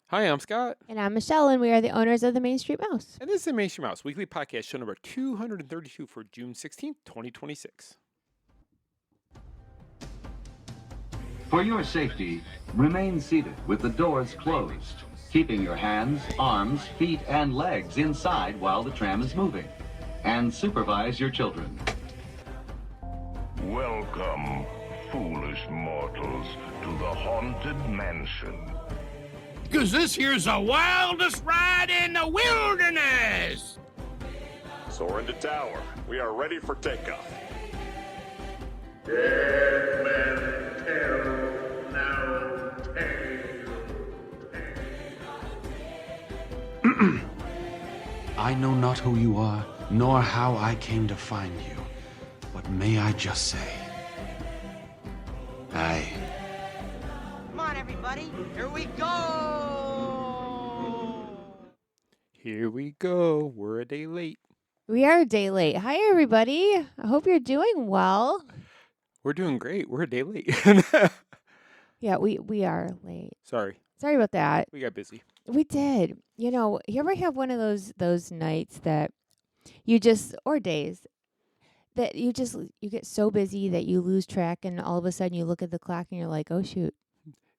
Hi, I'm Scott, And I'm Michele, and we are the owners of the Main Street Mouse. and this is the H.U.M.A.N Mouse Weekly Podcast, show number 232 for June 16th, 2026. For your safety, remain seated with the doors closed, keeping your hands, arms, feet, and legs inside while the tram is moving. And supervise your children. Welcome, foolish mortals, to the Haunted Mansion. Because this here's the wildest ride in the wilderness! Soar into tower. We are ready for takeoff. Dead men tell no tale. I know not who you are, nor how I came to find you. But may I just say, Come on, everybody. Here we go. Here we go. We're a day late. We are a day late. Hi, everybody. I hope you're doing well. We're doing great. We're a day late. Yeah, we are late. Sorry, Sorry about that. we got busy. We did. You know, you ever have one of those nights that you just, or days, that you get so busy that you lose track, and all of a sudden you look at the clock and you're like, oh, shoot.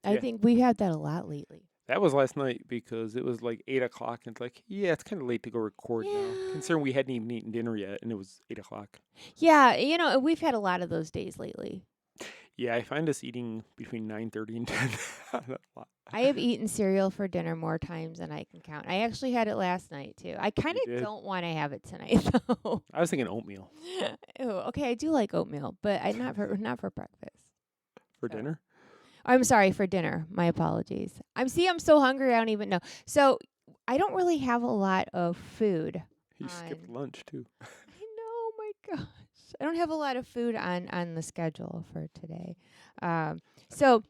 I Yeah. think we've had that a lot lately. That was last night because it was like 8 o'clock, and it's like, yeah, it's kind of late to go record now. Yeah. Considering we hadn't even eaten dinner yet, and it was 8 o'clock. Yeah, we've had a lot of those days lately. Yeah, I find us eating between 9:30 and 10. A lot. I have eaten cereal for dinner more times than I can count. I actually had it last night, too. I kind You of did? don't want to have it tonight, though. I was thinking oatmeal Ew, okay, I do like oatmeal, but not for breakfast. for So. dinner. I'm sorry, for dinner. My apologies. I'm so hungry I don't even know. So I don't really have a lot of food. You skipped on- lunch, too. I know, my gosh. I don't have a lot of food on the schedule for today. So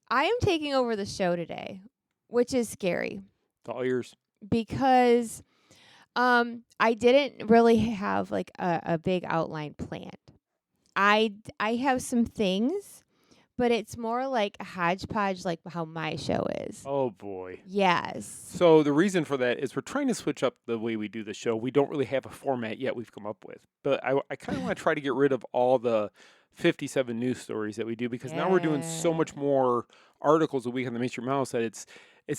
I am taking over the show today, which is scary It's all yours. because I didn't really have like a big outline planned. I have some things, but it's more like a hodgepodge, like how my show is. Oh, boy. Yes. So the reason for that is we're trying to switch up the way we do the show. We don't really have a format yet we've come up with. But I kind of want to try to get rid of all the 57 news stories that we do because now we're doing so Yeah. much more articles a week on the Main Street Mouse that it's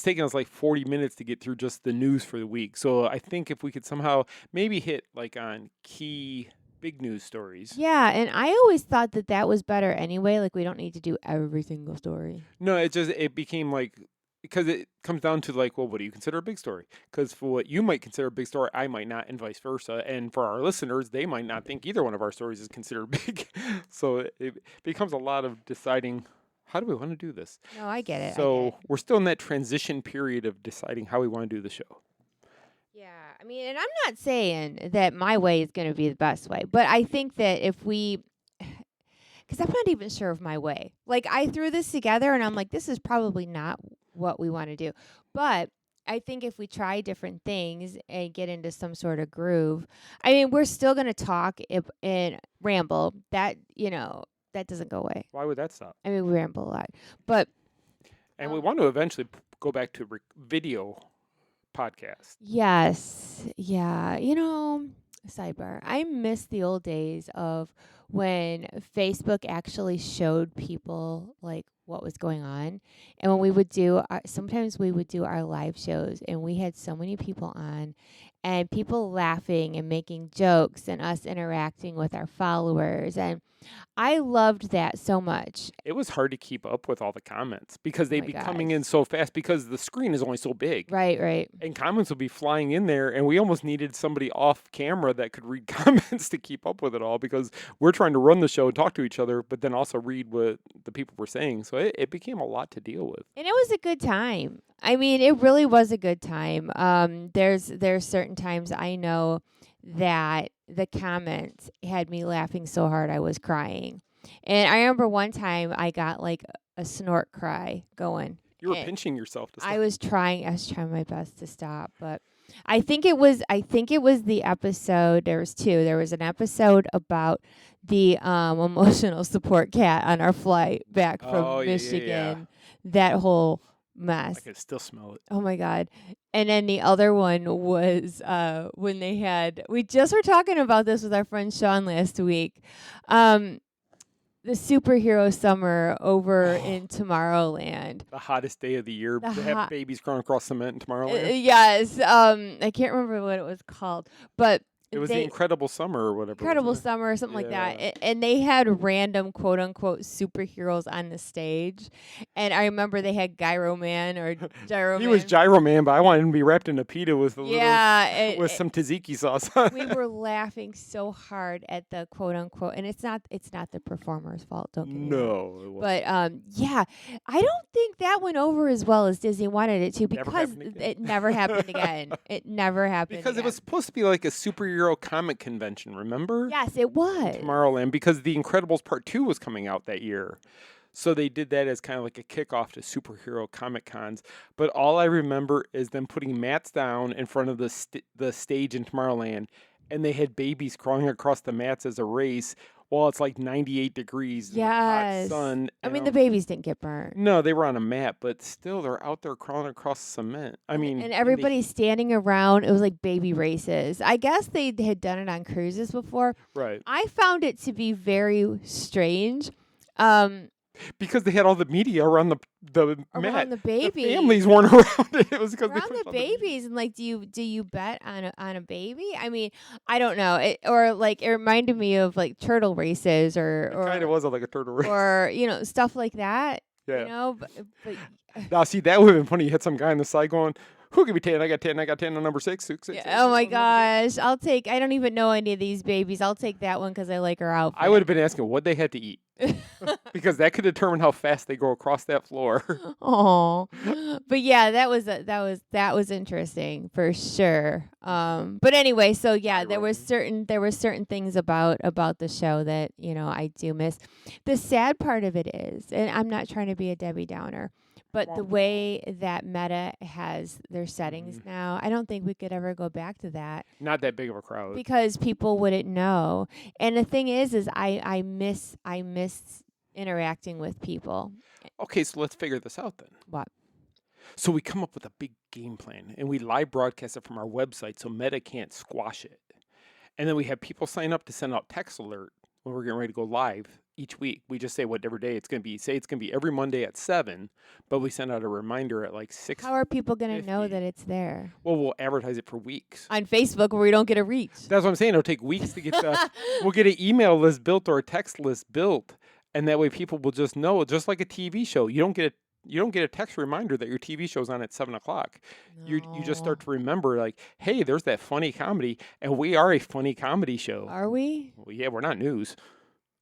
taking us like 40 minutes to get through just the news for the week. So I think if we could somehow maybe hit like on key big news stories. Yeah, and I always thought that was better anyway. Like, we don't need to do every single story. No, it became like, because it comes down to like, well, what do you consider a big story? Because for what you might consider a big story, I might not, and vice versa. And for our listeners, they might not think either one of our stories is considered big. So it becomes a lot of deciding, how do we want to do this? No, I get it. So we're still in that transition period of deciding how we want to do the show. Yeah, I mean, and I'm not saying that my way is going to be the best way, but I think that if we, because I'm not even sure of my way. Like, I threw this together and I'm like, this is probably not what we want to do. But I think if we try different things and get into some sort of groove, I mean, we're still going to talk and ramble. That, that doesn't go away. Why would that stop? I mean, we ramble a lot. But And we want to eventually go back to video podcast. yes, yeah, sidebar. I miss the old days of when Facebook actually showed people like what was going on, and when we would sometimes we would do our live shows, and we had so many people on, and people laughing and making jokes, and us interacting with our followers, and I loved that so much. It was hard to keep up with all the comments because they'd my be coming gosh. in so fast because the screen is only so big. Right. And comments would be flying in there, and we almost needed somebody off camera that could read comments to keep up with it all because we're trying to run the show and talk to each other, but then also read what the people were saying. So it became a lot to deal with. And it was a good time. I mean, it really was a good time. There's certain times I know that the comments had me laughing so hard I was crying. And I remember one time I got like a snort cry going. You were And pinching yourself to stop. I was trying my best to stop, but I think it was the episode. There was two. There was an episode about the emotional support cat on our flight back from Oh, yeah, yeah, yeah. Michigan. That whole mess. I can still smell it. Oh my God. And then the other one was when they had, we just were talking about this with our friend Sean last week. The superhero summer over in Tomorrowland. The hottest day of the year. The They have babies crawling across cement in Tomorrowland. Yes. I can't remember what it was called, but It was the Incredible Summer or whatever. Incredible Summer or something like that. And they had random quote unquote superheroes on the stage. And I remember they had Gyro-Man or Gyro-Man. He was Gyro-Man, but I wanted him to be wrapped in a pita with a little with some tzatziki sauce. We were laughing so hard at the quote unquote, and it's not the performer's fault, don't get me wrong. No. But yeah, I don't think that went over as well as Disney wanted it to because it never happened again. It never happened because it was supposed to be like a superhero comic convention, remember? Yes, it was. Tomorrowland, because The Incredibles Part 2 was coming out that year. So they did that as kind of like a kickoff to superhero comic cons. But all I remember is them putting mats down in front of the stage in Tomorrowland, and they had babies crawling across the mats as a race while it's like 98 degrees in the hot sun. I mean, the babies didn't get burned. No, they were on a mat, but still they're out there crawling across cement. I mean, and everybody's standing around. It was like baby races. I guess they had done it on cruises before. Right. I found it to be very strange. Because they had all the media around the mat. The babies. The families weren't around it. It was because around the babies. And like, do you bet on a baby? I mean, I don't know. It reminded me of like turtle races or kind of was like a turtle race or stuff like that. Yeah. You know, but now see that would have been funny. You had some guy on the side going, "Who give me 10? I got 10. I got 10 on number 6. 6, 6, 6 oh my gosh! I don't even know any of these babies. I'll take that one because I like her outfit. I would have been asking what they had to eat because that could determine how fast they go across that floor. Oh, but yeah, that was interesting for sure. But anyway, so yeah, there were certain things about the show that I do miss. The sad part of it is, and I'm not trying to be a Debbie Downer, but the way that Meta has their settings now, I don't think we could ever go back to that. Not that big of a crowd. Because people wouldn't know. And the thing is I miss interacting with people. Okay, so let's figure this out then. What? So we come up with a big game plan, and we live broadcast it from our website so Meta can't squash it. And then we have people sign up to send out text alert when we're getting ready to go live each week. We just say whatever day it's going to be. Say it's going to be every Monday at 7, but we send out a reminder at like 6. How are people going to know that it's there? Well, we'll advertise it for weeks. On Facebook where we don't get a reach. That's what I'm saying. It'll take weeks to get we'll get an email list built or a text list built, and that way people will just know, just like a TV show. You don't get a text reminder that your TV show's on at 7 o'clock. No. You just start to remember, like, hey, there's that funny comedy, and we are a funny comedy show. Are we? Well, yeah, we're not news.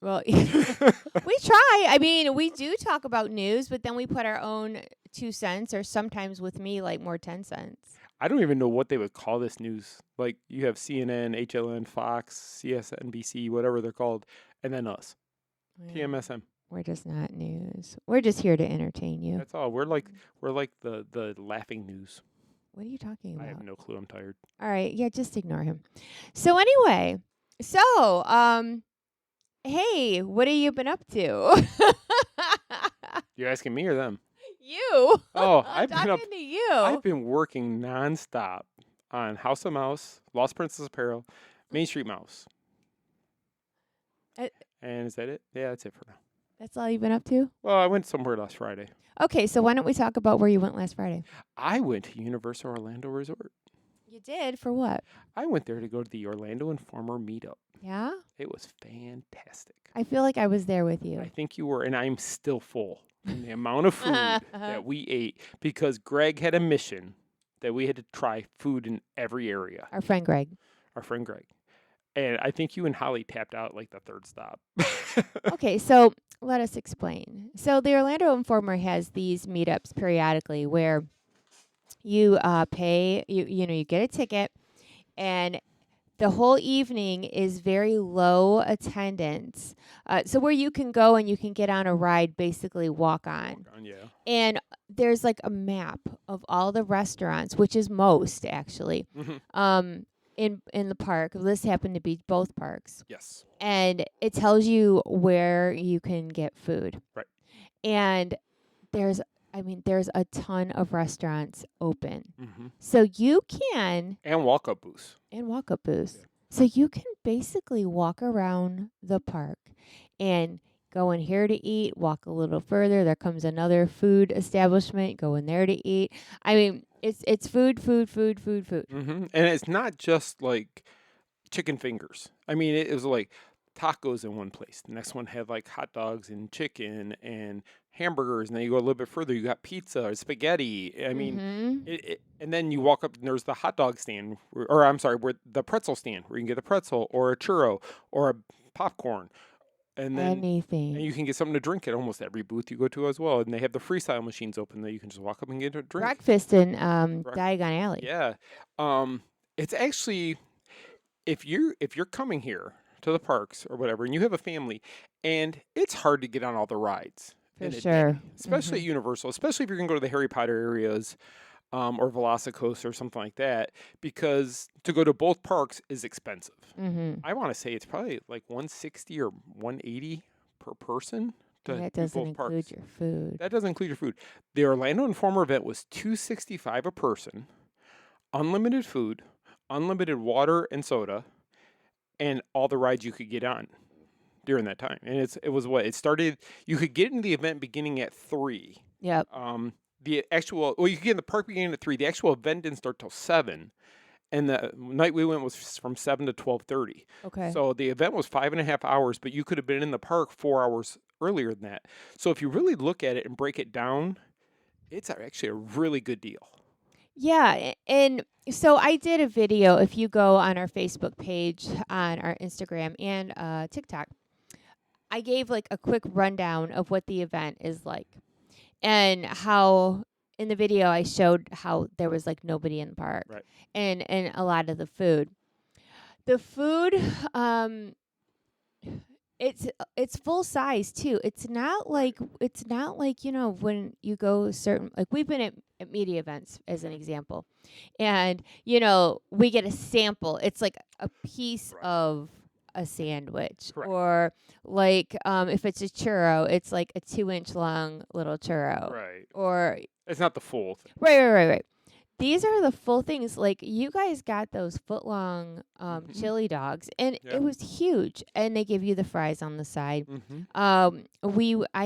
Well, we try. I mean, we do talk about news, but then we put our own 2 cents, or sometimes with me, like more 10 cents. I don't even know what they would call this news. Like, you have CNN, HLN, Fox, CSNBC, whatever they're called, and then us, TMSM. We're just not news. We're just here to entertain you. That's all. We're like the laughing news. What are you talking about? I have no clue. I'm tired. All right. Yeah, just ignore him. So anyway, hey, what have you been up to? You're asking me or them? You. Oh, I'm talking to you. I've been working nonstop on House of Mouse, Lost Princess Apparel, Main Street Mouse. And is that it? Yeah, that's it for now. That's all you've been up to? Well, I went somewhere last Friday. Okay, so why don't we talk about where you went last Friday? I went to Universal Orlando Resort. You did? For what? I went there to go to the Orlando Informer meetup. Yeah? It was fantastic. I feel like I was there with you. I think you were, and I'm still full from the amount of food that we ate because Greg had a mission that we had to try food in every area. Our friend Greg. And I think you and Holly tapped out like the third stop. Okay, so let us explain. So the Orlando Informer has these meetups periodically where you pay, you get a ticket, and the whole evening is very low attendance. So where you can go and you can get on a ride, basically walk on. Yeah. And there's like a map of all the restaurants, which is most actually. Mm-hmm. In the park. This happened to be both parks. Yes. And it tells you where you can get food. Right. And there's I mean, there's a ton of restaurants open. Hmm. So you can, And walk-up booths. and walk-up booths. So you can basically walk around the park and go in here to eat, walk a little further. There comes another food establishment, go in there to eat. I mean, it's food, food, food, food, food. Hmm. And it's not just like chicken fingers. I mean, it was like tacos in one place. The next one had like hot dogs and chicken and hamburgers. And then you go a little bit further, you got pizza or spaghetti. I mean, and then you walk up and there's the hot dog stand, or I'm sorry, where the pretzel stand, where you can get a pretzel or a churro or a popcorn. And then Anything. and you can get something to drink at almost every booth you go to as well. And they have the freestyle machines open that you can just walk up and get a drink. Breakfast in Diagon Alley. Yeah. It's actually if you're coming here to the parks or whatever and you have a family and it's hard to get on all the rides. For in a day, sure. especially at Universal, especially if you're going to go to the Harry Potter areas or Velocicoaster or something like that, because to go to both parks is expensive. I want to say it's probably like $160 or $180 per person. To That do doesn't both include parks. your food. That doesn't include your food. The Orlando Informer event was $265 a person, unlimited food, unlimited water and soda, and all the rides you could get on during that time. And it was what it started. You could get into the event beginning at 3. Yep. The actual you could get in the park beginning at 3. The actual event didn't start till 7, and the night we went was from 7 to 12:30. Okay. So the event was 5.5 hours, but you could have been in the park 4 hours earlier than that. So if you really look at it and break it down, it's actually a really good deal. Yeah, and so I did a video. If you go on our Facebook page, on our Instagram, and TikTok, I gave like a quick rundown of what the event is like, and how in the video I showed how there was like nobody in the park, Right. and a lot of the food. The food, it's full size too. It's not like when you go certain, like we've been at media events as an example, and we get a sample. It's like a piece of a sandwich. Correct. Or like if it's a churro, it's like a 2-inch long little churro. Right. Or It's not the full thing. right. These are the full things. Like you guys got those foot-long chili dogs, and Yeah. it was huge. And they give you the fries on the side. I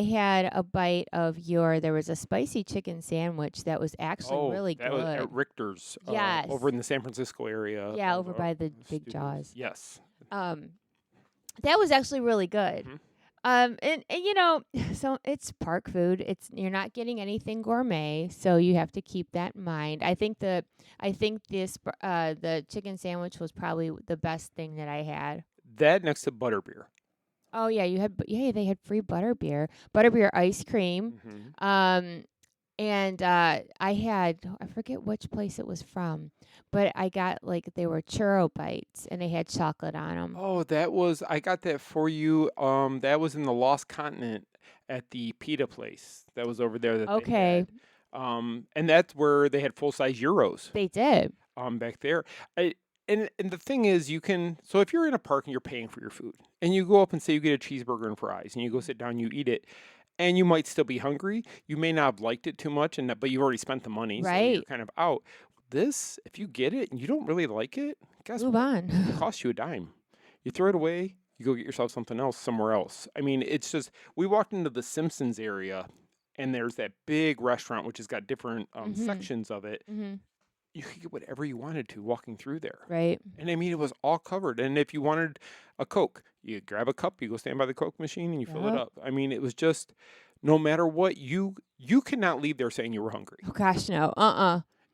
had a bite of there was a spicy chicken sandwich that was actually really that good. was at Richter's. Yes. Over in the San Francisco area. Yeah, of, over by the Big studios. Jaws. Yes. That was actually really good. And so it's park food. You're not getting anything gourmet, so you have to keep that in mind. I think the chicken sandwich was probably the best thing that I had. That next to butterbeer. Oh yeah, they had free butterbeer ice cream. And I forget which place it was from, but I got they were churro bites and they had chocolate on them. Oh, I got that for you. That was in the Lost Continent at the pita place. That was over there. They had. And that's where they had full-size gyros. They did. Back there. And the thing is, so if you're in a park and you're paying for your food, and you go up and say you get a cheeseburger and fries, and you go sit down, you eat it, and you might still be hungry. You may not have liked it too much, but you've already spent the money, so you're kind of out. This, if you get it and you don't really like it, guess Move what? on. It costs you a dime. You throw it away, you go get yourself something else somewhere else. I mean, it's just, we walked into the Simpsons area, and there's that big restaurant, which has got different sections of it. You could get whatever you wanted to walking through there. Right. And I mean, it was all covered. And if you wanted a Coke, you grab a cup, you go stand by the Coke machine, and you fill it up. I mean, it was just, no matter what, you cannot leave there saying you were hungry. Oh gosh, no.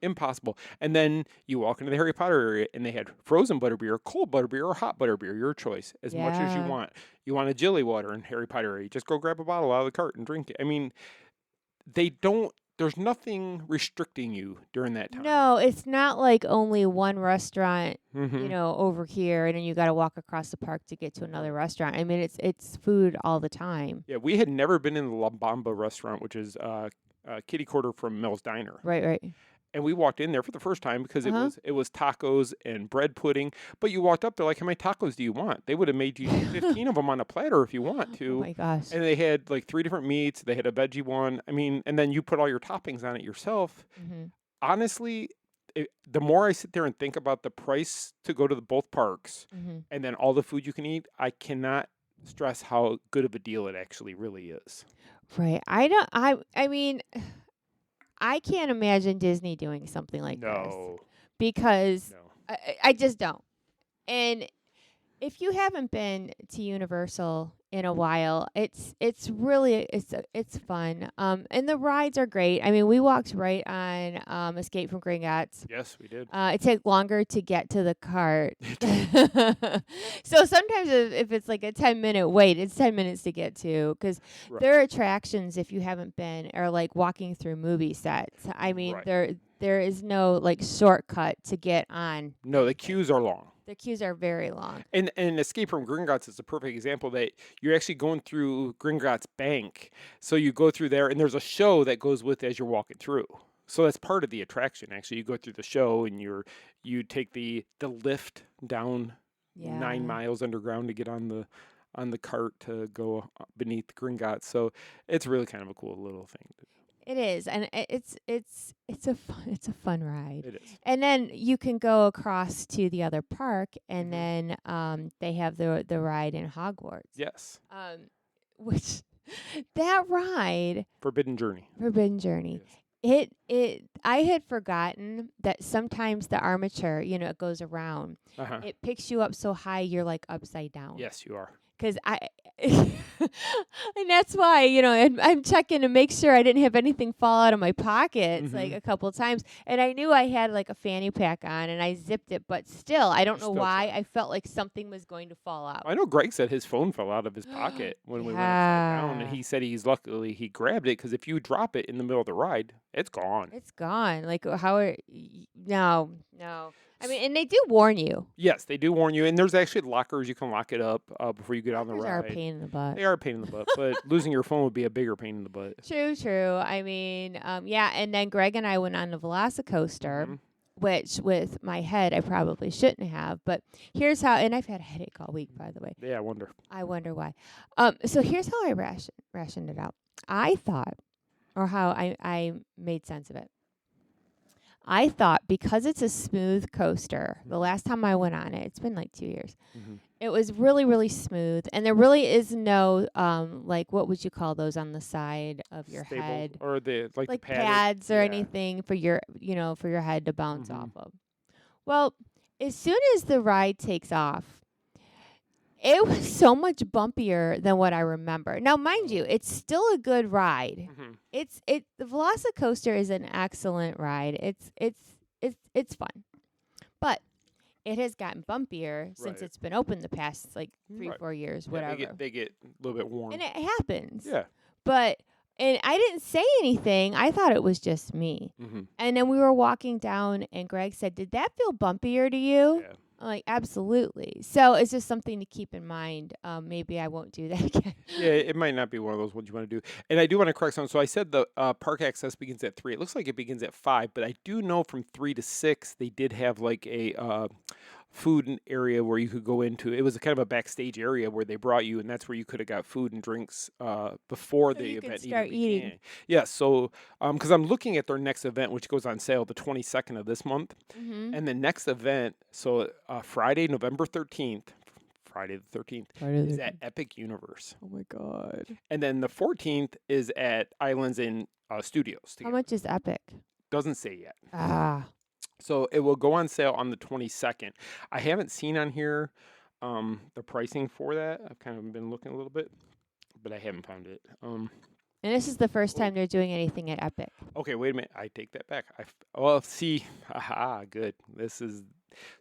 Impossible. And then you walk into the Harry Potter area, and they had frozen butterbeer, cold butterbeer, or hot butterbeer, your choice, as much as you want. You want a jelly water in Harry Potter area, just go grab a bottle out of the cart and drink it. I mean, there's nothing restricting you during that time. No, it's not like only one restaurant, over here, and then you got to walk across the park to get to another restaurant. I mean, it's food all the time. Yeah, we had never been in the La Bamba restaurant, which is kitty quarter from Mel's Diner. Right. And we walked in there for the first time because Uh-huh. it was tacos and bread pudding. But you walked up, they're like, "How many tacos do you want?" They would have made you 15 of them on a platter if you want Oh to. my gosh. And they had like 3 different meats. They had a veggie one. I mean, and then you put all your toppings on it yourself. Hmm. Honestly, the more I sit there and think about the price to go to both parks Hmm. and then all the food you can eat, I cannot stress how good of a deal it actually really is. Right. I don't. I mean, I can't imagine Disney doing something like this No, because no. I just don't. And if you haven't been to Universal in a while, it's really it's fun. And the rides are great. I mean, we walked right on Escape from Gringotts. Yes, we did. It takes longer to get to the cart. So sometimes if it's like a 10-minute wait, it's 10 minutes to get to because Right. their attractions, if you haven't been, are like walking through movie sets. I mean, Right. there is no like shortcut to get on. No, the queues are long. The queues are very long. And Escape from Gringotts is a perfect example that you're actually going through Gringotts Bank. So you go through there, and there's a show that goes with as you're walking through. So that's part of the attraction. Actually, you go through the show, and you take the lift down Yeah. 9 miles underground to get on the cart to go beneath Gringotts. So it's really kind of a cool little thing. It is, and it's a fun ride. It is. And then you can go across to the other park, and Mhm. then they have the ride in Hogwarts. Yes. Which that ride, Forbidden Journey. Forbidden Journey. It I had forgotten that sometimes the armature, it goes around. Uh-huh. It picks you up so high you're like upside down. Yes, you are. Because and that's why, I'm checking to make sure I didn't have anything fall out of my pockets like Mhm. a couple times. And I knew I had like a fanny pack on and I zipped it, but still, I don't know Still why. tried. I felt like something was going to fall out. I know Greg said his phone fell out of his pocket when we went upside down, and Yeah. he said luckily he grabbed it because if you drop it in the middle of the ride, it's gone. It's gone. Like, no. I mean, and they do warn you. Yes, they do warn you, and there's actually lockers you can lock it up before you get on the These ride. are a pain in the butt. They are a pain in the butt, but losing your phone would be a bigger pain in the butt. True. I mean, yeah. And then Greg and I went on the Velocicoaster, Mhm. which with my head I probably shouldn't have. But here's how. And I've had a headache all week, by the way. Yeah, I wonder. I wonder why. So here's how I rationed it out. I thought, or how I made sense of it. I thought because it's a smooth coaster, the last time I went on it, it's been like 2 years. Mhm. It was really, really smooth, and there really is no like what would you call those on the side of your Stable, head, or the like the pads or yeah. anything for your for your head to bounce Mhm. off of. Well, as soon as the ride takes off, it was so much bumpier than what I remember. Now, mind you, it's still a good ride. Mhm. The Velocicoaster is an excellent ride. It's fun. But it has gotten bumpier since Right. it's been open the past like 3, Right. 4 years, Yeah, whatever. they get a little bit warm. And it happens. Yeah. And I didn't say anything. I thought it was just me. Mm-hmm. And then we were walking down, and Greg said, "Did that feel bumpier to you?" Yeah. I'm like, absolutely. So it's just something to keep in mind. Maybe I won't do that again. Yeah, it might not be one of those ones you want to do. And I do want to correct something. So I said the park access begins at 3. It looks like it begins at 5, but I do know from 3 to 6 they did have like a food area where you could go into. It was a kind of a backstage area where they brought you, and that's where you could have got food and drinks before So the you could event start even eating. began. Yeah, so because I'm looking at their next event, which goes on sale the 22nd of this month. Mm-hmm. And the next event, so Friday, November 13th, Friday the 13th, is at Epic Universe. Oh my God. And then the 14th is at Islands in Studios. How much is Epic? Doesn't say yet. Ah. So it will go on sale on the 22nd. I haven't seen on here the pricing for that. I've kind of been looking a little bit, but I haven't found it. And this is the first time they're doing anything at Epic. Okay, wait a minute. I take that back. See, good.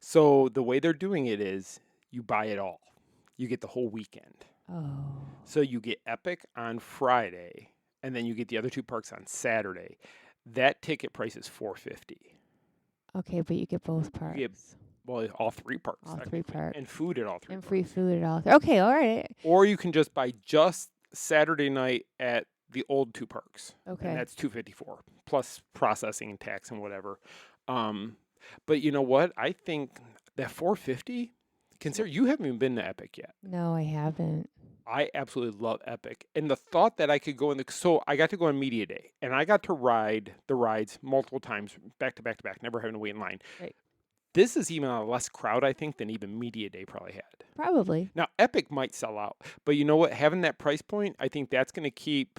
So the way they're doing it is you buy it all. You get the whole weekend. Oh. So you get Epic on Friday, and then you get the other 2 parks on Saturday. That ticket price is $450. Okay, but you get both parts. get Well, all 3 parks. All 3 technically, parks. and food at all 3 And parks. free food at all. Okay, all right. Or you can just buy just Saturday night at the old two parks. Okay. And that's $254 plus processing and tax and whatever. But you know what? I think that $450. Consider you haven't even been to Epic yet. No, I haven't. I absolutely love Epic. And the thought that I could go so I got to go on media day and I got to ride the rides multiple times back to back to back, never having to wait in line. Right. This is even a less crowd, I think, than even media day probably had. Probably. Now, Epic might sell out, but you know what? Having that price point, I think that's going to keep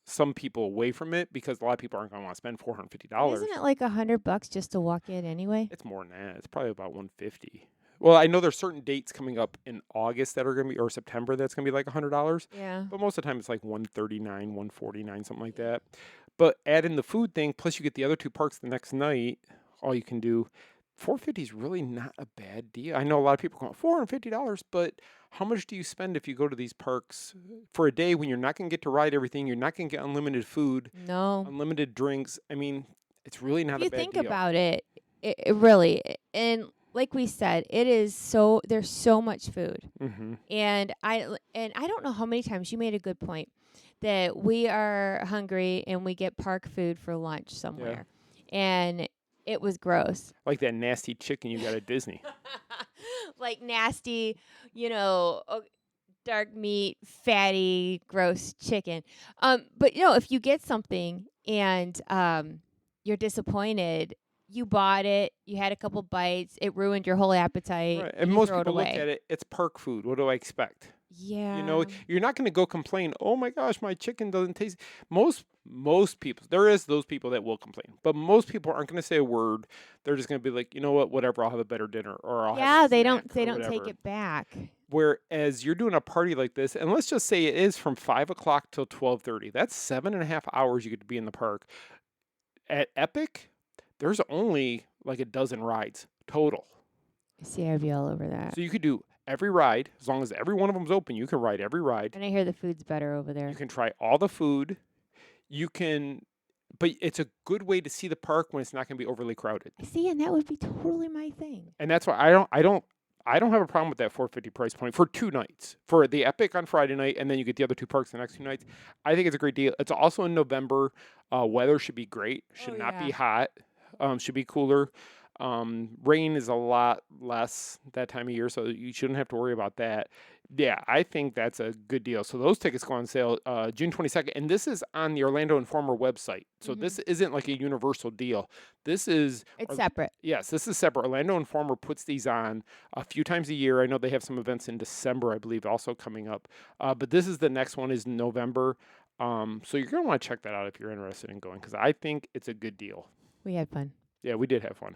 some people away from it because a lot of people aren't going to want to spend $450. Isn't it like $100 just to walk in anyway? It's more than that. It's probably about $150. Well, I know there's certain dates coming up in August that are going to be, or September, that's going to be like $100. Yeah. But most of the time it's like $139, $149, something like that. But add in the food thing, plus you get the other two parks the next night. All you can do. $450 is really not a bad deal. I know a lot of people go $450, but how much do you spend if you go to these parks for a day when you're not going to get to ride everything? You're not going to get unlimited food, No. unlimited drinks. I mean, it's really not If a bad you think deal. about it, it really, and like we said, there's so much food. Mm-hmm. And I don't know how many times you made a good point that we are hungry and we get park food for lunch somewhere. And it was gross. Like that nasty chicken you got at Disney. Like nasty, dark meat, fatty, gross chicken. But if you get something and you're disappointed, you bought it, you had a couple bites, it ruined your whole appetite. Right. And you most throw people it look away. at it, it's park food. What do I expect? Yeah. You're not going to go complain, oh my gosh, my chicken doesn't taste. Most people, there is those people that will complain, but most people aren't going to say a word. They're just going to be like, you know what, whatever, I'll have a better dinner, or I'll have a they snack don't or take whatever. it back. Whereas you're doing a party like this, and let's just say it is from 5 o'clock till 12:30. That's 7.5 hours you get to be in the park. At Epic, there's only like a dozen rides total. See, I'd be all over that. So you could do every ride, as long as every one of them's open, you can ride every ride. And I hear the food's better over there. You can try all the food. But it's a good way to see the park when it's not going to be overly crowded. See, and that would be totally my thing. And that's why I don't have a problem with that $450 price point for 2 nights. For the Epic on Friday night, and then you get the other 2 parks the next 2 nights. I think it's a great deal. It's also in November. Weather should be great. Should not be hot. Should be cooler. Rain is a lot less that time of year, so you shouldn't have to worry about that. Yeah, I think that's a good deal. So those tickets go on sale June 22nd, and this is on the Orlando Informer website. So this isn't like a universal deal. It's separate. Yes, this is separate. Orlando Informer puts these on a few times a year. I know they have some events in December, I believe, also coming up. But this is the next one is November. So you're going to want to check that out if you're interested in going, because I think it's a good deal. We had fun. Yeah, we did have fun.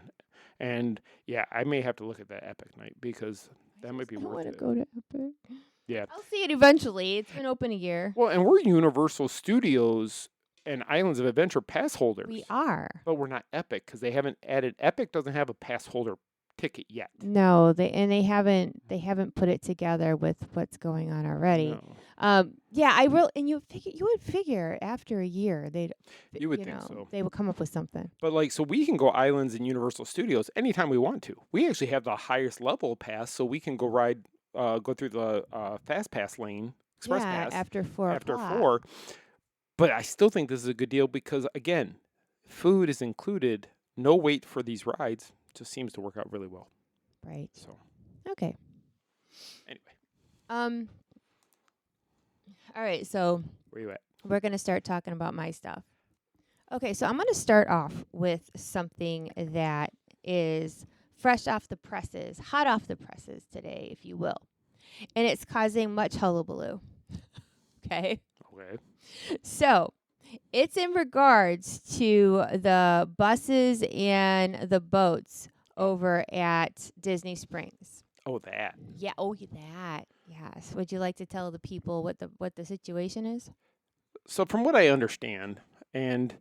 And yeah, I may have to look at that Epic night because that might be worth it. I want to go to Epic. Yeah. I'll see it eventually. It's been open a year. Well, and we're Universal Studios and Islands of Adventure pass holders. We are. But we're not Epic because they haven't added. Epic doesn't have a pass holder ticket yet. No, they haven't put it together with what's going on already. No. And you would figure after a year You would think so. They would come up with something. But so we can go Islands and Universal Studios anytime we want to. We actually have the highest level pass, so we can go go through the fast pass lane, express pass after 4 after o'clock. 4. But I still think this is a good deal because again, food is included. No wait for these rides. Just seems to work out really well. Right. So Okay. anyway, all right, so where you at? we're going to start talking about my stuff. Okay, so I'm going to start off with something that is fresh off the presses, hot off the presses today, if you will. And it's causing much hullabaloo. Okay? Okay. So, it's in regards to the buses and the boats over at Disney Springs. Oh, that. Yeah, that. Yes. Would you like to tell the people what the situation is? So from what I understand, and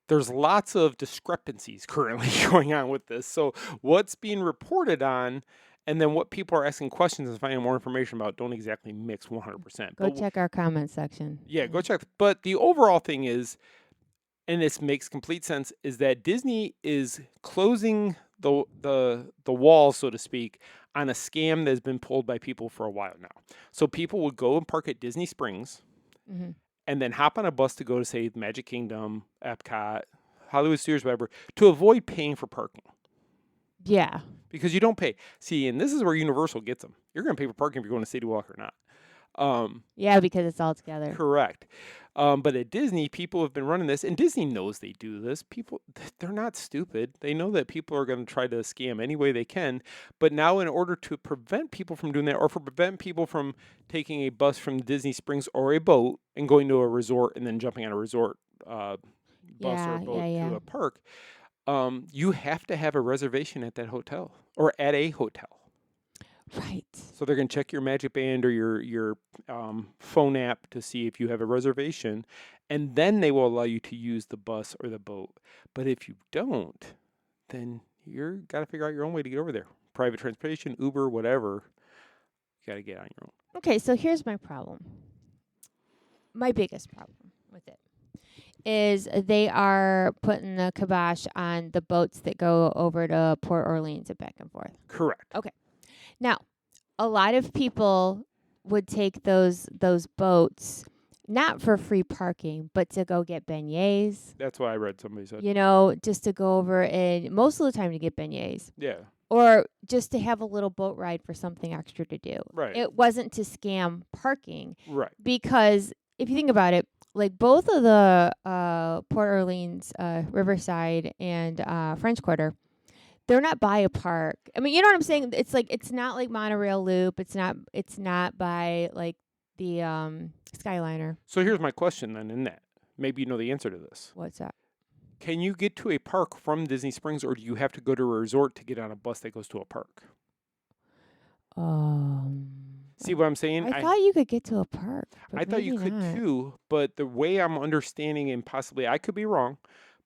there's lots of discrepancies currently going on with this. So what's being reported on and then what people are asking questions and finding more information about don't exactly mix 100%. Go check our comment section. Yeah, go check. But the overall thing is, and this makes complete sense, is that Disney is closing the wall, so to speak, on a scam that has been pulled by people for a while now. So people would go and park at Disney Springs, and then hop on a bus to go to, say, Magic Kingdom, Epcot, Hollywood Studios, whatever, to avoid paying for parking. Yeah. Because you don't pay. See, and this is where Universal gets them. You're going to pay for parking if you're going to City Walk or not. Yeah, because it's all together. Correct. But at Disney, people have been running this, and Disney knows they do this. People, they're not stupid. They know that people are going to try to scam any way they can. But now, in order to prevent people from doing that, or for prevent people from taking a bus from Disney Springs or a boat and going to a resort and then jumping on a resort bus or a boat to a park, you have to have a reservation at that hotel or at a hotel. Right. So they're going to check your Magic Band or your phone app to see if you have a reservation, and then they will allow you to use the bus or the boat. But if you don't, then you're got to figure out your own way to get over there. Private transportation, Uber, whatever. You got to get on your own. Okay, so here's my problem. My biggest problem with it is they are putting the kibosh on the boats that go over to Port Orleans and back and forth. Correct. Okay. Now, a lot of people would take those boats not for free parking, but to go get beignets. That's what I read somebody said. You know, just to go over and most of the time to get beignets. Yeah. Or just to have a little boat ride for something extra to do. Right. It wasn't to scam parking. Right. Because if you think about it, like both of the Port Orleans, Riverside, and French Quarter, they're not by a park. I mean, you know what I'm saying? It's like it's not like Monorail Loop. It's not by like the Skyliner. So here's my question then in that. Maybe you know the answer to this. What's that? Can you get to a park from Disney Springs, or do you have to go to a resort to get on a bus that goes to a park? See what I'm saying? I thought you could get to a park. I thought you could not. too, but the way I'm understanding, and possibly I could be wrong,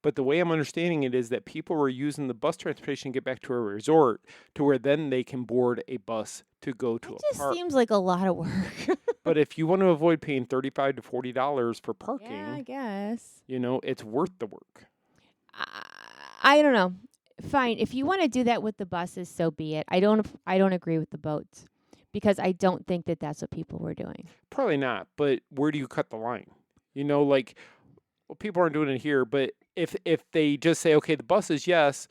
but the way I'm understanding it is that people were using the bus transportation to get back to a resort to where then they can board a bus to go to It a just park. seems like a lot of work. But if you want to avoid paying $35 to $40 for parking, Yeah, I guess. you know, it's worth the work. I don't know. Fine, if you want to do that with the buses, so be it. I don't agree with the boats because I don't think that that's what people were doing. Probably not, but where do you cut the line? You know, like, well, people aren't doing it here, but if they just say, okay, the buses, yes,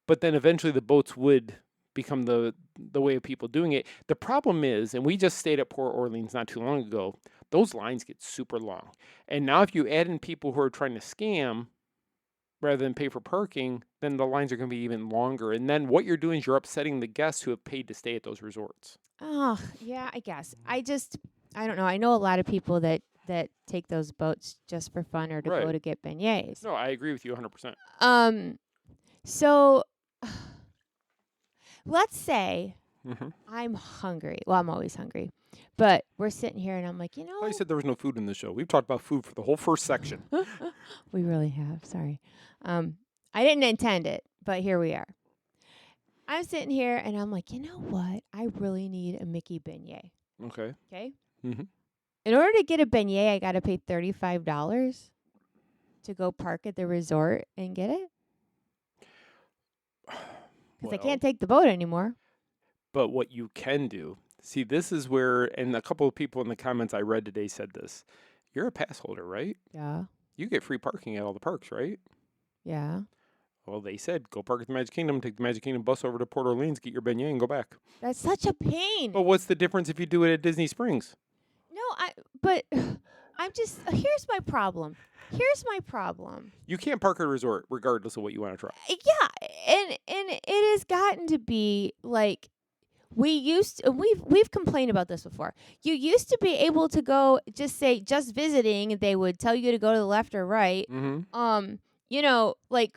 but then eventually the boats would become the way of people doing it. The problem is, and we just stayed at Port Orleans not too long ago, those lines get super long. And now if you add in people who are trying to scam rather than pay for parking, then the lines are going to be even longer. And then what you're doing is you're upsetting the guests who have paid to stay at those resorts. Oh, yeah, I guess. I don't know. I know a lot of people that take those boats just for fun or to go to get beignets. No, I agree with you 100%. So let's say Mm-hmm. I'm hungry. Well, I'm always hungry. But we're sitting here and I'm like, I thought you said there was no food in the show. We've talked about food for the whole first section. We really have. Sorry. I didn't intend it, but here we are. I'm sitting here and I'm like, you know what? I really need a Mickey beignet. Okay. Okay? Mm-hmm. In order to get a beignet, I got to pay $35 to go park at the resort and get it? Because I can't take the boat anymore. But what you can do, see, this is where, and a couple of people in the comments I read today said this. You're a pass holder, right? Yeah. You get free parking at all the parks, right? Yeah. Well, they said go park at the Magic Kingdom, take the Magic Kingdom bus over to Port Orleans, get your beignet, and go back. That's such a pain. But what's the difference if you do it at Disney Springs? No, but I'm just, here's my problem. You can't park at a resort regardless of what you want to try. Yeah, and it has gotten to be like we've complained about this before. You used to be able to go just visiting. They would tell you to go to the left or right. Mm-hmm. You know, like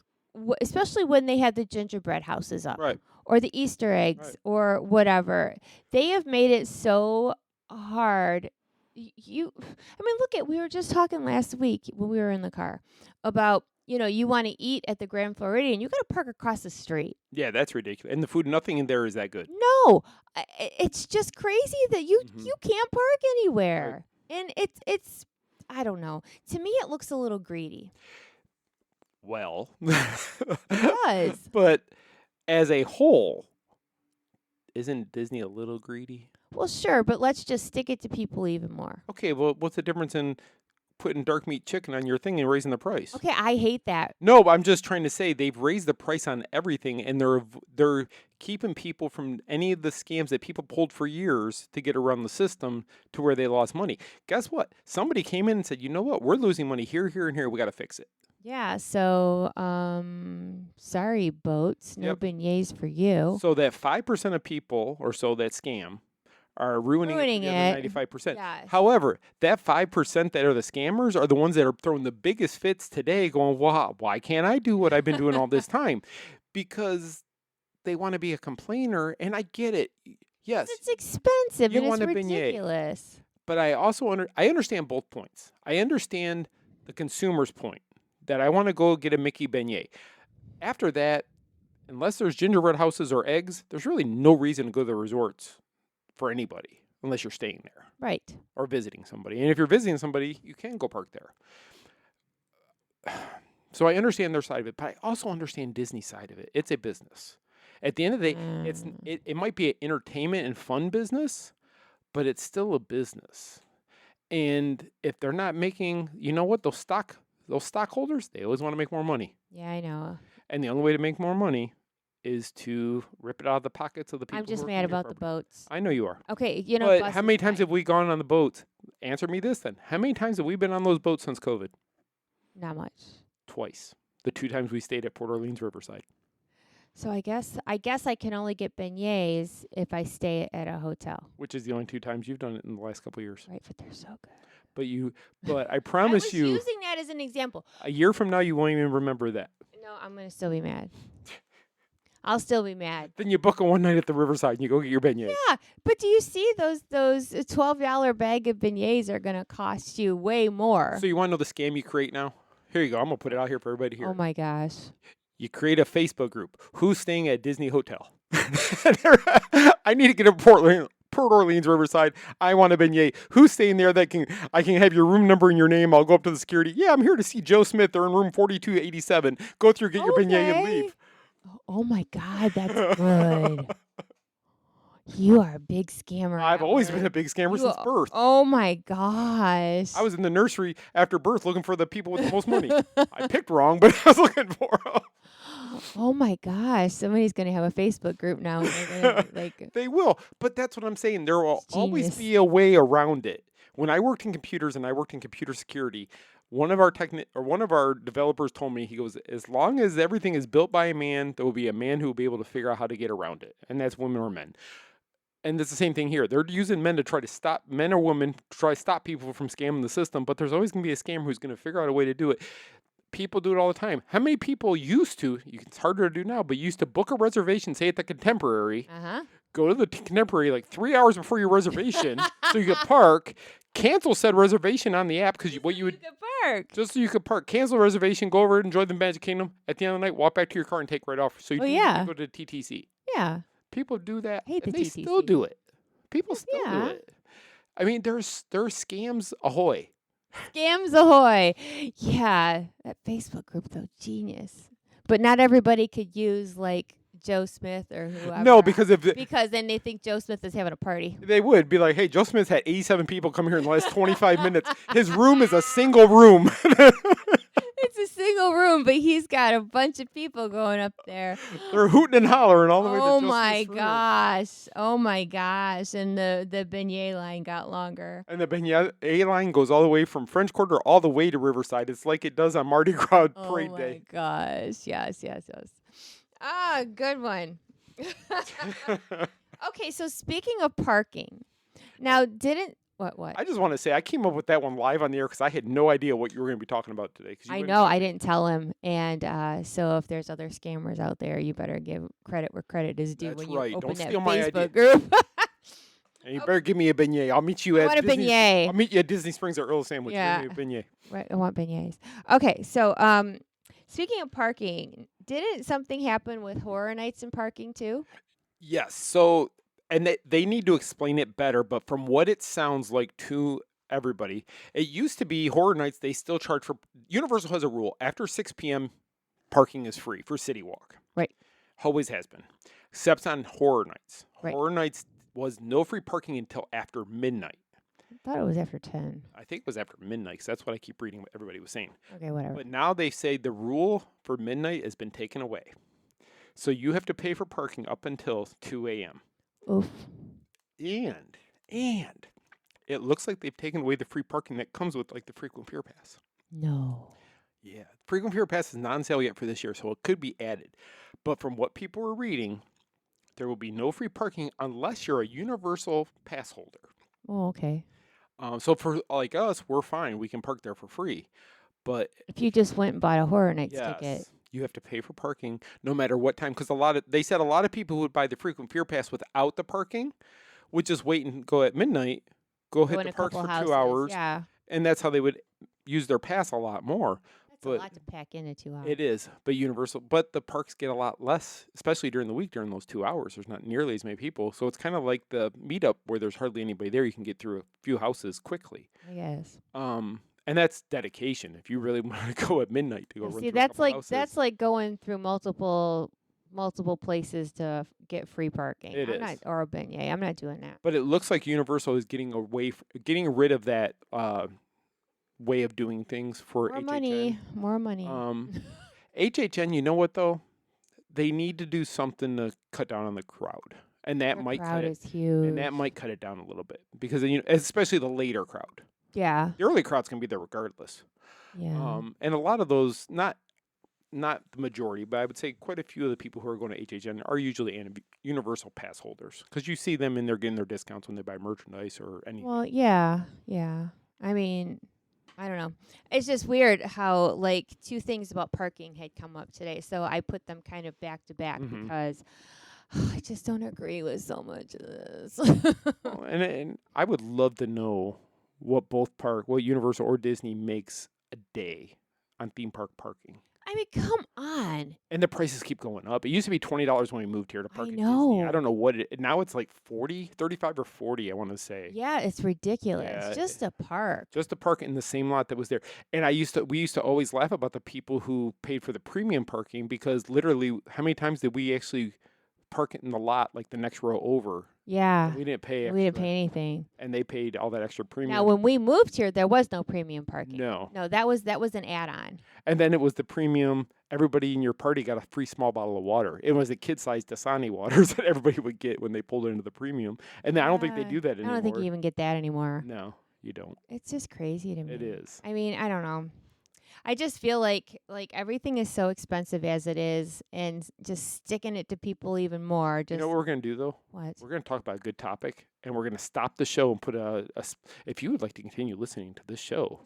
especially when they had the gingerbread houses up, Right. or the Easter eggs, Right. or whatever. They have made it so hard. We were just talking last week when we were in the car about, you want to eat at the Grand Floridian, you got to park across the street. Yeah, that's ridiculous. And the food, nothing in there is that good. No, it's just crazy that you Mhm. you can't park anywhere. And it's I don't know. To me, it looks a little greedy. Well, It does. but as a whole, isn't Disney a little greedy? Well, sure, but let's just stick it to people even more. Okay, well, what's the difference in putting dark meat chicken on your thing and raising the price. Okay, I hate that. No, but I'm just trying to say they've raised the price on everything, and they're keeping people from any of the scams that people pulled for years to get around the system to where they lost money. Guess what? Somebody came in and said, you know what? We're losing money here, here, and here. We got to fix it. Yeah, so sorry, boats, no Yep. beignets for you. So that 5% of people or so that scam are ruining it for the other 95%. Yes. However, that 5% that are the scammers are the ones that are throwing the biggest fits today going, wow, why can't I do what I've been doing all this time? Because they want to be a complainer, and I get it. Yes. It's expensive You and want it's a beignet. ridiculous. But I also I understand both points. I understand the consumer's point that I want to go get a Mickey beignet. After that, unless there's gingerbread houses or eggs, there's really no reason to go to the resorts for anybody unless you're staying there Right. or visiting somebody. And if you're visiting somebody, you can go park there. So I understand their side of it, but I also understand Disney's side of it. It's a business. At the end of the day, it might be an entertainment and fun business, but it's still a business. And if they're not making, you know what, those stockholders, they always want to make more money. Yeah, I know. And the only way to make more money is to rip it out of the pockets of the people. I'm just who are mad from your about the property. boats. I know you are. Okay, you know, But bus how is many times fine. have we gone on the boats? Answer me this then. How many times have we been on those boats since COVID? Not much. Twice. The 2 times we stayed at Port Orleans Riverside. So I guess I can only get beignets if I stay at a hotel. Which is the only 2 times you've done it in the last couple of years. Right, but they're so good. But I I promise was you, using that as an example. a year from now, you won't even remember that. No, I'm gonna still be mad. I'll still be mad. Then you book a one night at the Riverside and you go get your beignet. Yeah, but do you see those $12 bag of beignets are gonna cost you way more? So you want to know the scam you create now? Here you go. I'm going to put it out here for everybody to hear. Oh my gosh. You create a Facebook group. Who's staying at Disney Hotel? I need to get a Port Orleans Riverside. I want a beignet. Who's staying there that I can have your room number and your name. I'll go up to the security. Yeah, I'm here to see Joe Smith. They're in room 4287. Go through, get your beignet and leave. Oh my God, that's good. You are a big scammer. I've always been a Atwood. big scammer You since are- birth. Oh my gosh. I was in the nursery after birth looking for the people with the most money. I picked wrong, but I was looking for them. Oh my gosh, somebody's gonna have a Facebook group now. And they're gonna, like, They will, but that's what I'm saying. There will always Genius. be a way around it. When I worked in computers and I worked in computer security, one of our developers told me, he goes, as long as everything is built by a man, there will be a man who will be able to figure out how to get around it, and that's women or men. And it's the same thing here. They're using men to try to stop men or women to try to stop people from scamming the system, but there's always going to be a scammer who's going to figure out a way to do it. People do it all the time. How many people used to, it's harder to do now, but used to book a reservation, say at the Contemporary, go to the Contemporary like 3 hours before your reservation so you could park, cancel said reservation on the app because what you would, park. just so you could park, cancel reservation, go over, enjoy the Magic Kingdom. At the end of the night, walk back to your car and take right off. So you don't have to go to TTC. Yeah. People do that. Hate and the they still TTC. do it. People still do Yeah. it. I mean, there's scams ahoy. Scams ahoy. Yeah. That Facebook group though, genius. But not everybody could use like Joe Smith or whoever. No, because because then they think Joe Smith is having a party. they would be like, hey, Joe Smith had 87 people come here in the last 25 minutes. His room is a single room. It's a single room, but he's got a bunch of people going up there. They're hooting and hollering all the way to Oh Joe my Smith's room. gosh. Oh my gosh. And the beignet line got longer. And the beignet line goes all the way from French Quarter all the way to Riverside. It's like it does on Mardi Gras Parade Oh my Day. gosh. Yes. Ah, good one. Okay, so speaking of parking, now what? I just want to say, I came up with that one live on the air because I had no idea what you were going to be talking about today. I know, I didn't tell him. And so if there's other scammers out there, you better give credit where credit is due That's when you right. open Don't that steal my idea. Facebook group. And you better give me a beignet. I'll meet you I at want a Disney. beignet. I'll meet you at Disney Springs or Earl Sandwich. Yeah. Give me a beignet. Right, I want beignets. Okay, so speaking of parking, didn't something happen with Horror Nights and parking too? Yes. So, and they need to explain it better, but from what it sounds like to everybody, it used to be Horror Nights, they still charge for, Universal has a rule, after 6 p.m., parking is free for City Walk. Right. Always has been, except on Horror Nights. Right. Horror Nights was no free parking until after midnight. I thought it was after 10. I think it was after midnight, 'cause that's what I keep reading what everybody was saying. Okay, whatever. But now they say the rule for midnight has been taken away. So you have to pay for parking up until 2 a.m. Oof. And it looks like they've taken away the free parking that comes with like the frequent Pure Pass. No. Yeah, frequent Pure Pass is not on sale yet for this year, so it could be added. But from what people are reading, there will be no free parking unless you're a universal pass holder. Oh, okay. So for like us, we're fine. We can park there for free. But If you just went and bought a Horror Nights ticket. yes, you have to pay for parking no matter what time. Because they said a lot of people who would buy the frequent Pure Pass without the parking would just wait and go at midnight, go hit in the a parks for couple 2 houses, hours, Yeah. and that's how they would use their pass a lot more. That's But a lot to pack into 2 hours. it is, but universal. But the parks get a lot less, especially during the week. During those 2 hours, there's not nearly as many people. So it's kind of like the meetup where there's hardly anybody there. You can get through a few houses quickly. I guess. And that's dedication. If you really want to go at midnight to go run See, through a couple houses. that's like going through multiple places to get free parking. It is. Not, or a beignet. I'm not doing that. But it looks like Universal is getting getting rid of that way of doing things for More HHN. money. More money. HHN, you know what though? They need to do something to cut down on the crowd, and that The might crowd cut is huge. and that might cut it down a little bit because especially the later crowd. Yeah. The early crowd's gonna be there regardless. Yeah. And a lot of those, not the majority, but I would say quite a few of the people who are going to HHN are usually universal pass holders because you see them in there getting their discounts when they buy merchandise or anything. Well, yeah. Yeah. I mean, I don't know. It's just weird how like two things about parking had come up today. So I put them kind of back to back because I just don't agree with so much of this. Well, and I would love to know what Universal or Disney makes a day on theme park parking. I mean, come on. And the prices keep going up. It used to be $20 when we moved here to park at Disney. know. I don't know what now it's like 35 or 40, I want to say. Yeah, it's ridiculous. Yeah, Just a park. Just to park in the same lot that was there. And we used to always laugh about the people who paid for the premium parking because literally how many times did we actually park it in the lot like the next row over? Yeah. We didn't pay We didn't extra, pay anything. and they paid all that extra premium. Now, when we moved here, there was no premium parking. No. No, that was an add-on. And then it was the premium. Everybody in your party got a free small bottle of water. It was a kid-sized Dasani waters that everybody would get when they pulled into the premium. And I don't think they do that anymore. I don't think you even get that anymore. No, you don't. It's just crazy to me. It is. I mean, I don't know. I just feel like everything is so expensive as it is, and just sticking it to people even more. Just You know what we're going to do, though? what? We're going to talk about a good topic, and we're going to stop the show and put if you would like to continue listening to this show,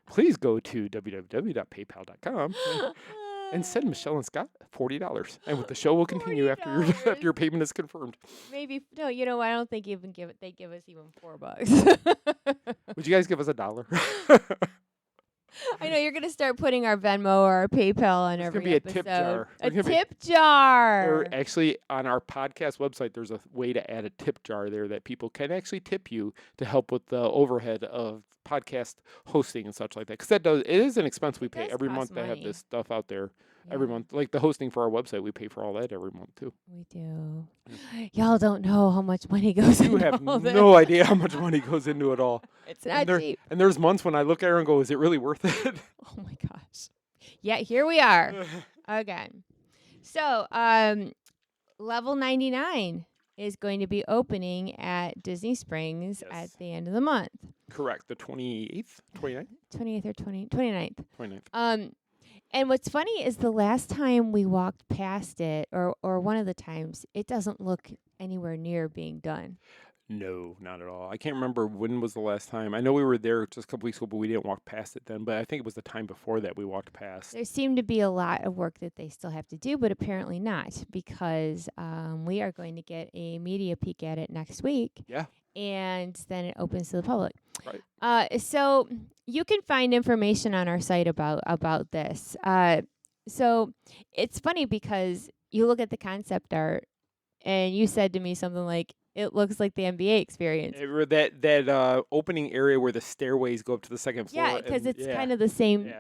please go to www.paypal.com and send Michelle and Scott $40. And the show will continue after your payment is confirmed. Maybe no. You know, I don't think they give us even $4. Would you guys give us $1? I know you're gonna start putting our Venmo or our PayPal on It's every gonna be a episode. tip jar. A It's gonna be- tip jar. Or actually, on our podcast website, there's a way to add a tip jar there that people can actually tip you to help with the overhead of podcast hosting and such like that. Because it is an expense we pay does every cost month to have money. this stuff out there every Yeah. month. Like the hosting for our website, we pay for all that every month too. We do. Y'all don't know how much money goes You into have all this. no idea how much money goes into it all. It's not cheap. And there's months when I look at her and go, "Is it really worth it?" Oh my gosh. Yeah, here we are again. So, level 99 is going to be opening at Disney Springs Yes. at the end of the month. Correct. The 28th, 29th, 28th or 29th. 29th. And what's funny is the last time we walked past it, or one of the times, it doesn't look anywhere near being done. No, not at all. I can't remember when was the last time. I know we were there just a couple weeks ago, but we didn't walk past it then. But I think it was the time before that we walked past. There seemed to be a lot of work that they still have to do, but apparently not, because we are going to get a media peek at it next week. Yeah. And then it opens to the public. Right. So you can find information on our site about this. So it's funny because you look at the concept art, and you said to me something like, it looks like the NBA experience. That opening area where the stairways go up to the second floor. Yeah, because it's yeah. kind of the same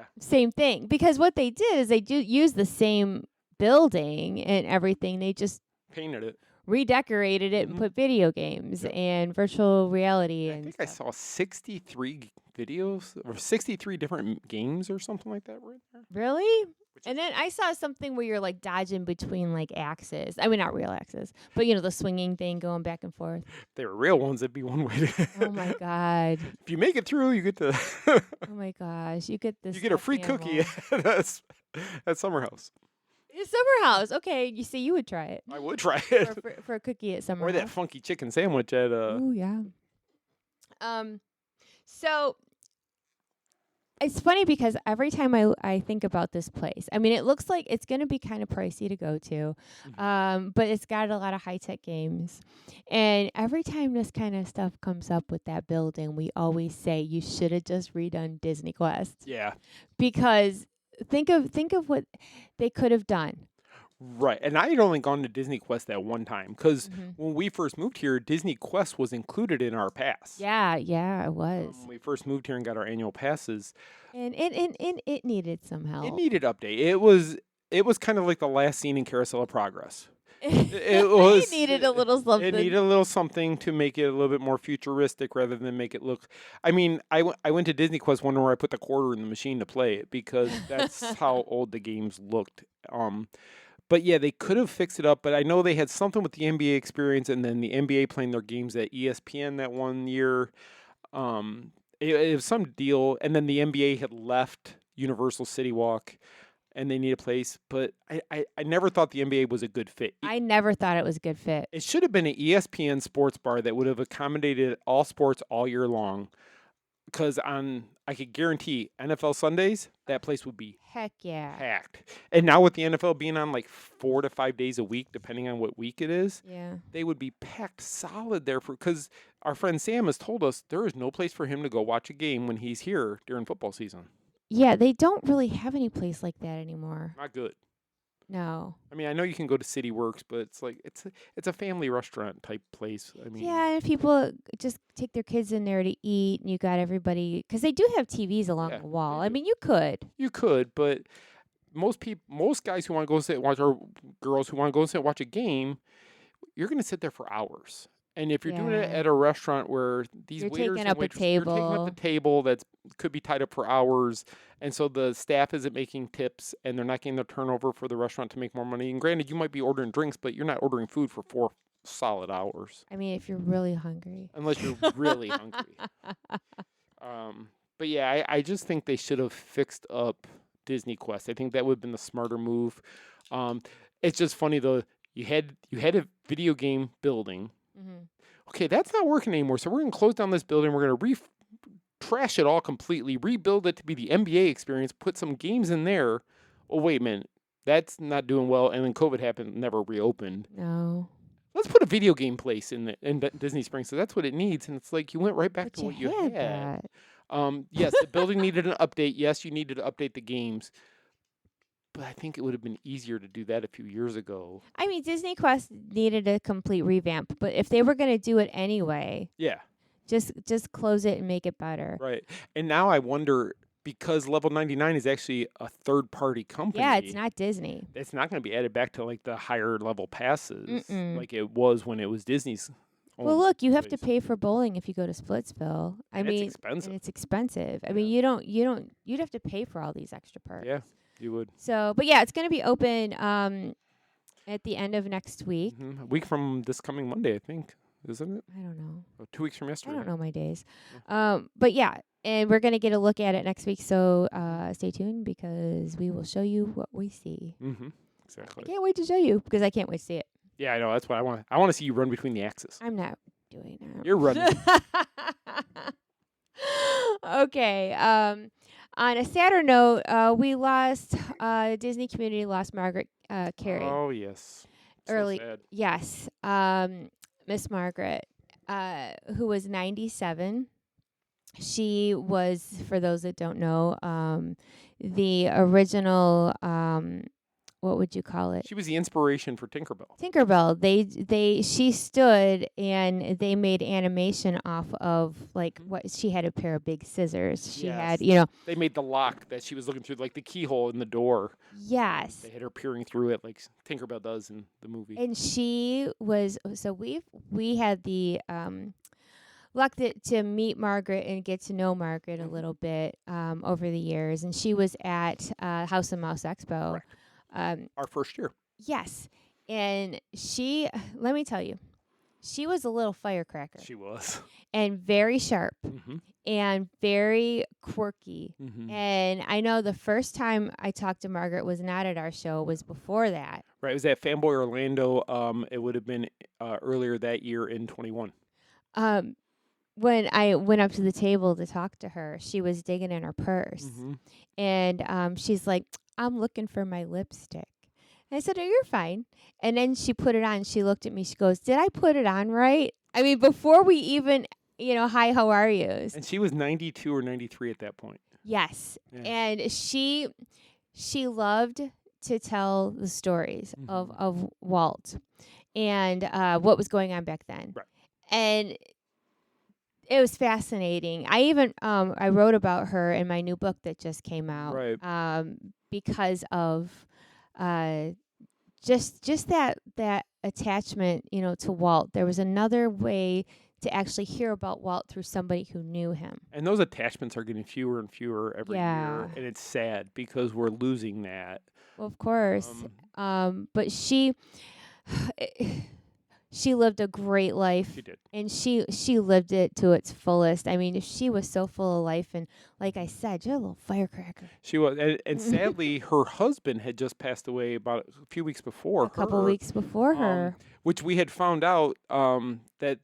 thing. Because what they did is they use the same building and everything. They just painted it. redecorated it and put video games and virtual reality I and think I saw 63 videos or 63 different games or something like that right there. Really? And then I saw something where you're like dodging between like axes. I mean, not real axes, but the swinging thing going back and forth. If they were real ones, it'd be one way to. Oh my God. If you make it through, you get to. Oh my gosh. You get this. You get a free cookie at Summer House. Summer House. Okay. You see, you would try it. I would try it. For a cookie at Summer Or House. that funky chicken sandwich at. Oh, yeah. So it's funny because every time I think about this place, I mean, it looks like it's going to be kind of pricey to go to, but it's got a lot of high-tech games. And every time this kind of stuff comes up with that building, we always say you should have just redone Disney Quest. Yeah. Because think of what they could have done. Right. And I had only gone to Disney Quest that one time because when we first moved here, Disney Quest was included in our pass. Yeah, it was. When we first moved here and got our annual passes. And it needed some help. It needed update. It was kind of like the last scene in Carousel of Progress. It needed a little something. It needed a little something to make it a little bit more futuristic rather than make it look. I mean, I went to Disney Quest wondering where I put the quarter in the machine to play it because that's how old the games looked. But yeah, they could have fixed it up. But I know they had something with the NBA experience, and then the NBA playing their games at ESPN that one year. It was some deal, and then the NBA had left Universal City Walk, and they need a place. But I never thought the NBA was a good fit. I never thought it was a good fit. It should have been an ESPN sports bar that would have accommodated all sports all year long. Because I could guarantee NFL Sundays, that place would be Heck yeah. packed. And now with the NFL being on like 4 to 5 days a week, depending on what week it is, they would be packed solid there because our friend Sam has told us there is no place for him to go watch a game when he's here during football season. Yeah, they don't really have any place like that anymore. Not good. No. I mean, I know you can go to City Works, but it's like it's a family restaurant type place. I mean, yeah, and people just take their kids in there to eat, and you got everybody because they do have TVs along the wall. I mean, you could, but most guys who want to go sit and watch, or girls who want to go sit and watch a game, you're going to sit there for hours. And if you're doing it at a restaurant where these waiters and waitresses, you're taking up the table that could be tied up for hours, and so the staff isn't making tips, and they're not getting their turnover for the restaurant to make more money. And granted, you might be ordering drinks, but you're not ordering food for 4 solid hours. I mean, if you're really hungry. Unless you're really hungry. But yeah, I just think they should have fixed up Disney Quest. I think that would have been the smarter move. It's just funny though. You had a video game building. Okay, that's not working anymore. So we're going to close down this building. We're going to trash it all completely, rebuild it to be the NBA experience, put some games in there. Oh, wait a minute. That's not doing well. And then COVID happened, never reopened. No. Let's put a video game place in Disney Springs. So that's what it needs. And it's like you went right back to what you had. Yes, the building needed an update. Yes, you needed to update the games. But I think it would have been easier to do that a few years ago. I mean, Disney Quest needed a complete revamp, but if they were going to do it anyway, just close it and make it better. Right. And now I wonder, because Level 99 is actually a third-party company. Yeah, it's not Disney. It's not going to be added back to like the higher level passes like it was when it was Disney's. Well, look, you have to pay for bowling if you go to Splitsville. I mean, it's expensive. And it's expensive. I mean, you'd have to pay for all these extra perks. Yeah. You would. So, but yeah, it's going to be open at the end of next week. A week from this coming Monday, I think, isn't it? I don't know. Oh, 2 weeks from yesterday. I don't know my days. But yeah, and we're going to get a look at it next week. So stay tuned because we will show you what we see. Exactly. I can't wait to show you because I can't wait to see it. Yeah, I know. That's what I want. I want to see you run between the axes. I'm not doing that. You're running. Okay. On a sadder note, we lost Disney community lost Margaret Kerry. Oh yes. Early. So sad. Yes. Miss Margaret, who was 97. She was, for those that don't know, the original what would you call it? She was the inspiration for Tinkerbell. Tinkerbell. She stood and they made animation off of like what she had a pair of big scissors. She had, They made the lock that she was looking through, like the keyhole in the door. Yes. They had her peering through it like Tinkerbell does in the movie. And she was we had the luck to meet Margaret and get to know Margaret a little bit over the years, and she was at House and Mouse Expo. Our first year. Yes, and let me tell you, she was a little firecracker. She was. And very sharp. Mm-hmm. And very quirky. Mm-hmm. And I know the first time I talked to Margaret was not at our show, it was before that. Right, it was at Fanboy Orlando. It would have been earlier that year in 21. When I went up to the table to talk to her, she was digging in her purse. Mm-hmm. And she's like, I'm looking for my lipstick. And I said, oh, you're fine. And then she put it on. She looked at me. She goes, did I put it on right? I mean, before we even, hi, how are you? And she was 92 or 93 at that point. Yes. Yeah. And she loved to tell the stories of Walt and what was going on back then. Right. And it was fascinating. I even I wrote about her in my new book that just came out. Right. Because of just that attachment, to Walt. There was another way to actually hear about Walt through somebody who knew him. And those attachments are getting fewer and fewer every Yeah. year, and it's sad because we're losing that. Well, of course. But she lived a great life. She did. And she lived it to its fullest. I mean, she was so full of life. And like I said, you're a little firecracker. She was. And sadly, her husband had just passed away about a few weeks before A couple weeks before her. Which we had found out that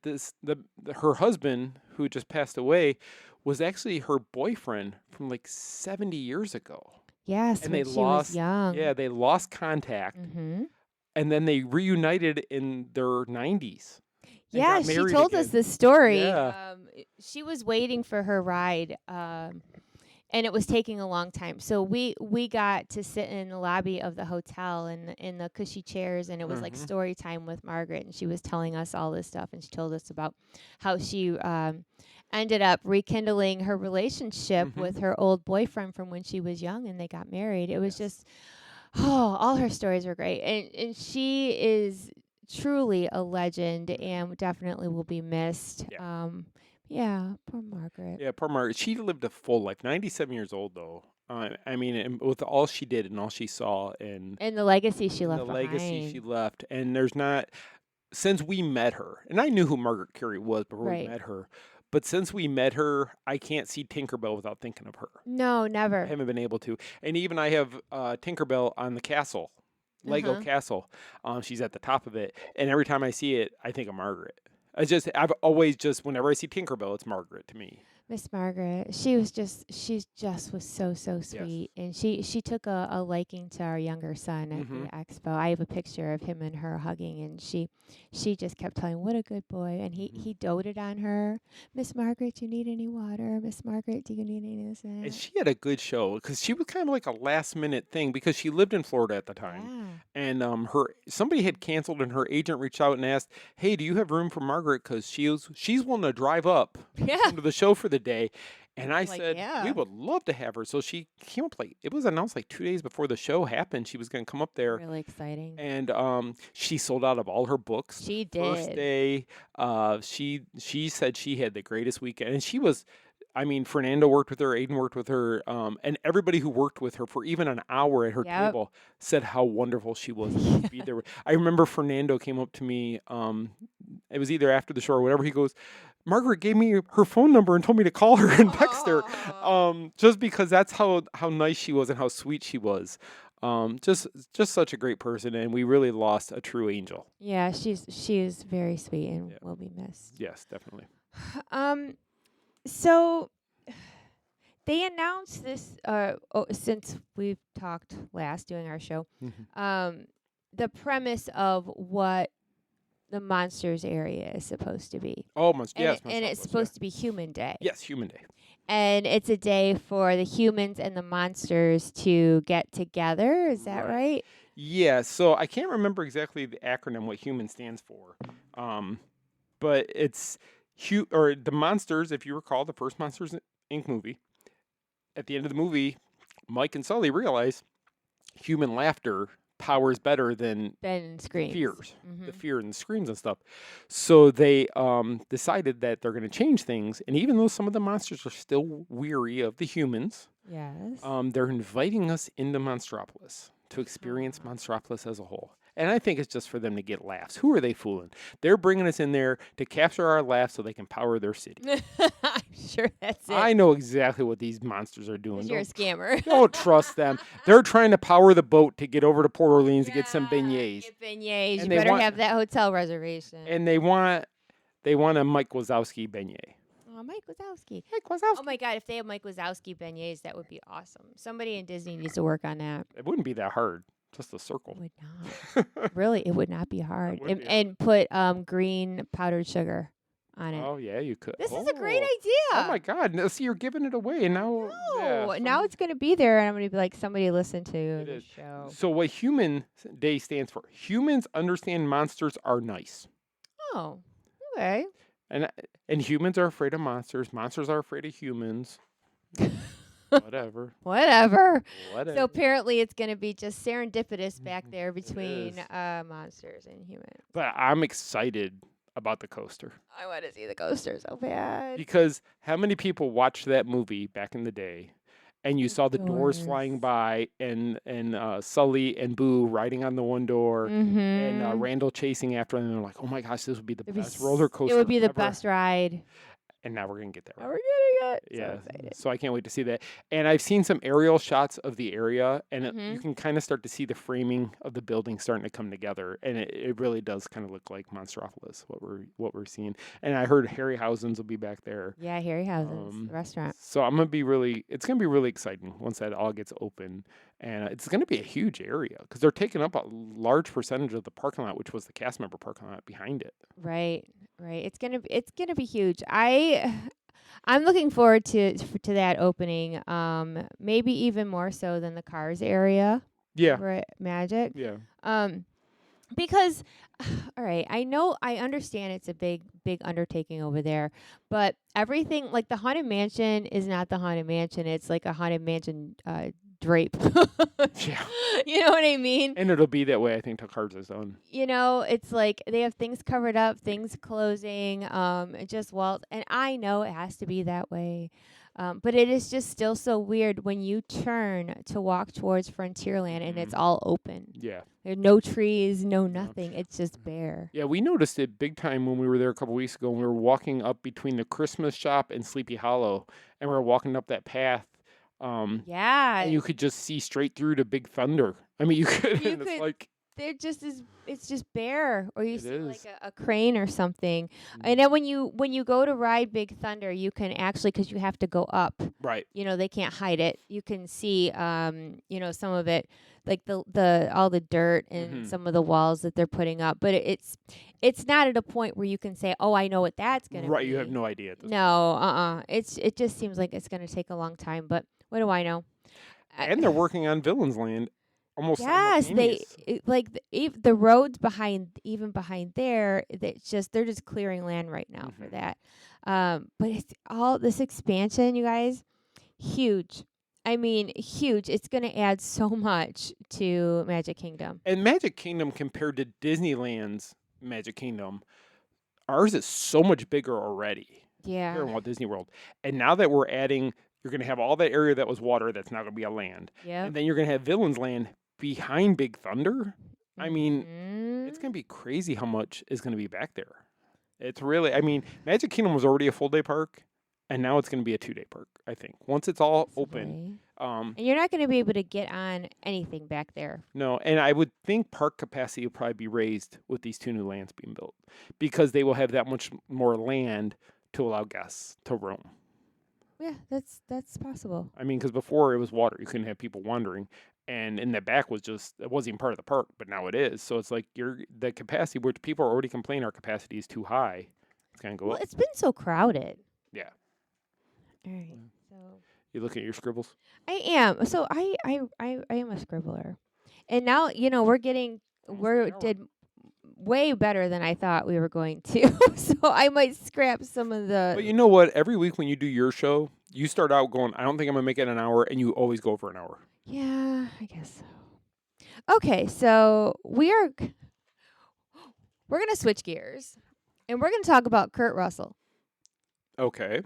her husband, who just passed away, was actually her boyfriend from like 70 years ago. Yes, and when she was young. Yeah, they lost contact. Mm-hmm. And then they reunited in their 90s. Yeah, she told us this story. Yeah. She was waiting for her ride, and it was taking a long time. So we got to sit in the lobby of the hotel in the cushy chairs, and it was like story time with Margaret, and she was telling us all this stuff, and she told us about how she ended up rekindling her relationship with her old boyfriend from when she was young, and they got married. It was just... Oh, all her stories were great. And she is truly a legend and definitely will be missed. Yeah. Poor Margaret. Yeah, poor Margaret. She lived a full life. 97 years old, though. I mean, and with all she did and all she saw. And the legacy she left behind. The legacy she left. And there's not... Since we met her, and I knew who Margaret Kerry was before we met her, but since we met her, I can't see Tinkerbell without thinking of her. No, never. I haven't been able to. And even I have Tinkerbell on the castle, Lego castle. She's at the top of it. And every time I see it, I think of Margaret. I've always whenever I see Tinkerbell, it's Margaret to me. Miss Margaret, she was so sweet, and she took a liking to our younger son at the expo. I have a picture of him and her hugging, and she just kept telling, "What a good boy," and he doted on her. Miss Margaret, do you need any water? Miss Margaret, do you need any of this? And she had a good show because she was kind of like a last minute thing because she lived in Florida at the time, and somebody had canceled, and her agent reached out and asked, "Hey, do you have room for Margaret? Because she's willing to drive up to the show for the day." And I said, we would love to have her. So she came up it was announced like 2 days before the show happened. She was going to come up there. Really exciting. And she sold out of all her books. She did. First day, she said she had the greatest weekend. And she was, Fernando worked with her, Aiden worked with her, and everybody who worked with her for even an hour at her table said how wonderful she was to be there. I remember Fernando came up to me, it was either after the show or whatever, he goes, Margaret gave me her phone number and told me to call her and text her, just because that's how nice she was and how sweet she was. Just such a great person, and we really lost a true angel. Yeah, she is very sweet and will be missed. Yes, definitely. So they announced this since we've talked last doing our show. The premise of what the monsters area is supposed to be. Oh, and it's supposed to be Human Day. Yes, Human Day. And it's a day for the humans and the monsters to get together. Is that right? Yeah, so I can't remember exactly the acronym what human stands for. But it's or the monsters, if you recall the first Monsters Inc. movie. At the end of the movie, Mike and Sully realize human laughter powers better than Ben screams. fears, the Mhm. fear and screams and stuff. So they decided that they're going to change things. And even though some of the monsters are still weary of the humans, Yes. they're inviting us into Monstropolis to experience Monstropolis as a whole. And I think it's just for them to get laughs. Who are they fooling? They're bringing us in there to capture our laughs so they can power their city. I'm sure that's it. I know exactly what these monsters are doing. 'Cause you're a scammer. Don't trust them. They're trying to power the boat to get over to Port Orleans to get some Yeah, beignets. Get beignets. And You they better want- have that hotel reservation. And they want a Mike Wazowski beignet. Oh, Mike Wazowski. Mike Wazowski. Oh my God! If they have Mike Wazowski beignets, that would be awesome. Somebody in Disney needs to work on that. It wouldn't be that hard. Just a circle. Would not. Really, it would not be hard. wouldn't And be put green powdered sugar on it. Oh yeah, you could. This is a great Oh. idea. Oh my God! Now, see, you're giving it away, and now. No, yeah, now it's gonna be there, and I'm gonna be like, somebody listen to It the is. show. So what Human Day stands for? Humans understand monsters are nice, Oh, okay. and humans are afraid of monsters. Monsters are afraid of humans. Whatever. Whatever. Whatever. So apparently, it's gonna be just serendipitous back there is. between monsters and humans. But I'm excited about the coaster I want to see the coaster so bad. because how many people watched that movie back in the day, and you saw the doors Doors. flying by, and Sully and Boo riding on the one door, Mm-hmm. and Randall chasing after them, and they're like, "Oh my gosh, this would be the It'd be best roller coaster." It would be the ever." best ride. And now we're gonna get that. Now Right. we're getting it. So Yeah, excited. so I can't wait to see that. And I've seen some aerial shots of the area, and you Mhm. can kind of start to see the framing of the building starting to come together, and it really does kind of look like Monstropolis what we're seeing. And I heard Harryhausen's will be back there. Yeah, Harryhausen's Um, restaurant. So it's gonna be really exciting once that all gets open, and it's gonna be a huge area because they're taking up a large percentage of the parking lot, which was the cast member parking lot behind it. Right, right. It's gonna be huge. I'm looking forward to that opening. Maybe even more so than the Cars area Yeah, over at Magic. yeah. Because all right, I understand it's a big undertaking over there, but everything like the Haunted Mansion is not the Haunted Mansion. It's like a Haunted Mansion drape. Yeah. You know what I mean? And it'll be that way, I think, till Cars is done. You know, it's like they have things covered up, things closing, just walls. And I know it has to be that way. But it is just still so weird when you turn to walk towards Frontierland and it's all open. Yeah. There's no trees, no nothing. It's just bare. Yeah, we noticed it big time when we were there a couple weeks ago. When we were walking up between the Christmas shop and Sleepy Hollow, and we were walking up that path. Yeah. And you could just see straight through to Big Thunder. I mean, you could. You and it's could- like it's just bare, or you It see like is. a crane or something. And then when you go to ride Big Thunder, you can actually, because you have to go up. right. You know, they can't hide it. You can see, some of it, like the all the dirt and Mhm. some of the walls that they're putting up. But it's not at a point where you can say, oh, I know what that's gonna be. Right. You have no idea. At this No, it just seems like it's gonna take a long time. But what do I know? And they're working on Villains Land almost Yes, simultaneous. the roads behind there. They're just clearing land right now for Mhm. that. But it's all this expansion, you guys, huge. I mean, huge. It's going to add so much to Magic Kingdom. And Magic Kingdom compared to Disneyland's Magic Kingdom, ours is so much bigger already here in Yeah. Walt Disney World. And now that we're adding, you're going to have all that area that was water that's now going to be a land. Yep. And then you're going to have Villains Land behind Big Thunder. I mean, Mhm. it's going to be crazy how much is going to be back there. It's really, I mean, Magic Kingdom was already a full day park, and now it's going to be a 2-day park, I think. Once it's all open. Possibly. And you're not going to be able to get on anything back there. No, and I would think park capacity will probably be raised with these 2 new lands being built because they will have that much more land to allow guests to roam. Yeah, that's possible. I mean, because before it was water, you couldn't have people wandering, and in the back was just it wasn't even part of the park, but now it is. So it's like the capacity, which people are already complaining our capacity is too high, it's gonna go Well, up. it's been so crowded. Yeah, All right. So you looking at your scribbles? I am. So I am a scribbler. And now, we're getting Almost we're an hour. did way better than I thought we were going to. So I might scrap some of But the. you know what? Every week when you do your show, you start out going, I don't think I'm going to make it an hour, and you always go for an hour. Yeah, I guess so. Okay, so we're going to switch gears and we're going to talk about Kurt Russell. Okay.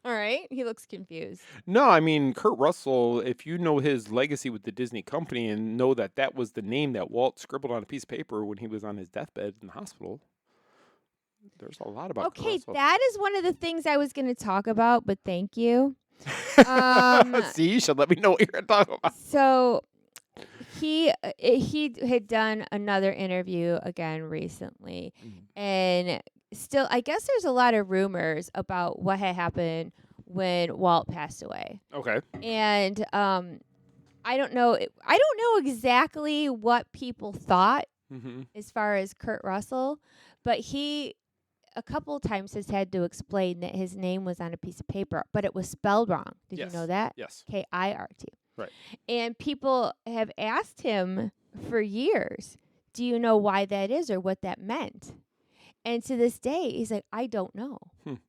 All right? He looks confused. No, I mean, Kurt Russell, if you know his legacy with the Disney company and know that that was the name that Walt scribbled on a piece of paper when he was on his deathbed in the hospital, there's a lot about Kurt Okay, Russell. that is one of the things I was going to talk about, but thank you. See, you should let me know what you're going to talk about. So he had done another interview again recently, and still, I guess there's a lot of rumors about what had happened when Walt passed away. Okay. And I don't know. I don't know exactly what people thought as far as Kurt Russell, but he a couple times has had to explain that his name was on a piece of paper, but it was spelled wrong. Did you know that? Yes. Kirt. Right. And people have asked him for years, do you know why that is or what that meant? And to this day, he's like, I don't know.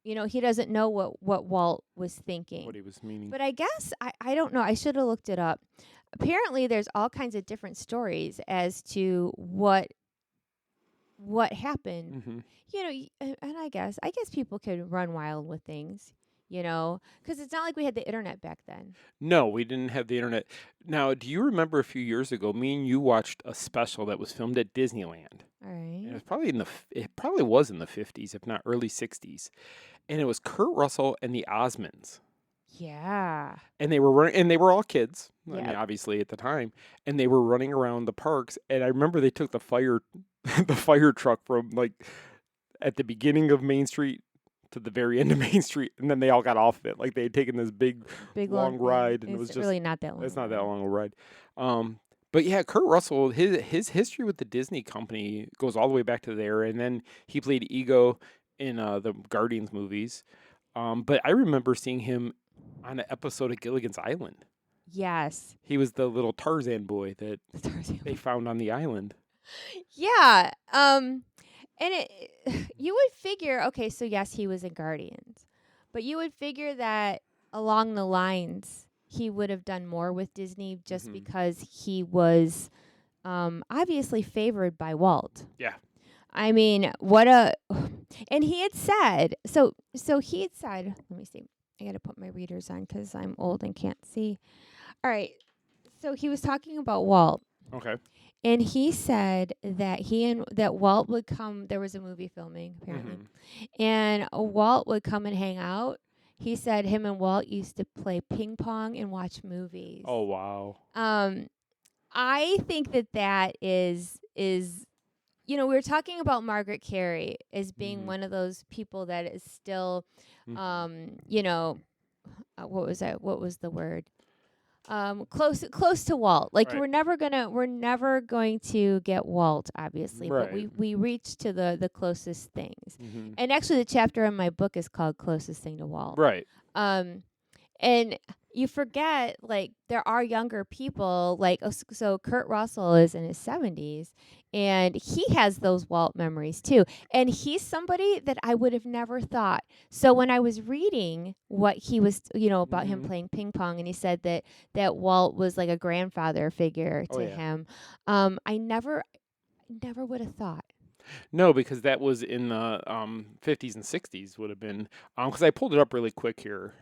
He doesn't know what Walt was thinking. What he was meaning. But I guess, I don't know. I should have looked it up. Apparently, there's all kinds of different stories as to what happened. And I guess people could run wild with things, because it's not like we had the internet back then. No, we didn't have the internet. Now, do you remember a few years ago, me and you watched a special that was filmed at Disneyland? All right. And it probably was in the 50s, if not early 60s. And it was Kurt Russell and the Osmonds. Yeah. And they were running, and they were all kids. I mean, Yep. obviously at the time, and they were running around the parks. And I remember they took the fire truck from like at the beginning of Main Street to the very end of Main Street, and then they all got off of it. Like they had taken this big long ride, and it was It's just really not that long. It's not that long a ride. But yeah, Kurt Russell, his history with the Disney company goes all the way back to there, and then he played Ego in the Guardians movies. But I remember seeing him on an episode of Gilligan's Island. Yes. He was the little Tarzan boy that they found on the island. Yeah. And you would figure, okay, so yes, he was in Guardians, but you would figure that along the lines he would have done more with Disney just because he was obviously favored by Walt. Yeah. I mean, and he had said, so he had said, let me see. I got to put my readers on because I'm old and can't see. All right. So he was talking about Walt. Okay. And he said that that Walt would come. There was a movie filming apparently, and Walt would come and hang out. He said him and Walt used to play ping pong and watch movies. Oh wow. I think that is we were talking about Margaret Kerry as being one of those people that is still, what was that? What was the word? Close to Walt. Like Right. we're never going to get Walt, obviously, but Right. we reach to the closest things. And actually, the chapter in my book is called "Closest Thing to Walt." Right. And you forget, like, there are younger people, like, so Kurt Russell is in his 70s, and he has those Walt memories, too. And he's somebody that I would have never thought. So when I was reading what he was, about him playing ping pong, and he said that Walt was like a grandfather figure to him, I never would have thought. No, because that was in the 50s and 60s would have been, because I pulled it up really quick here.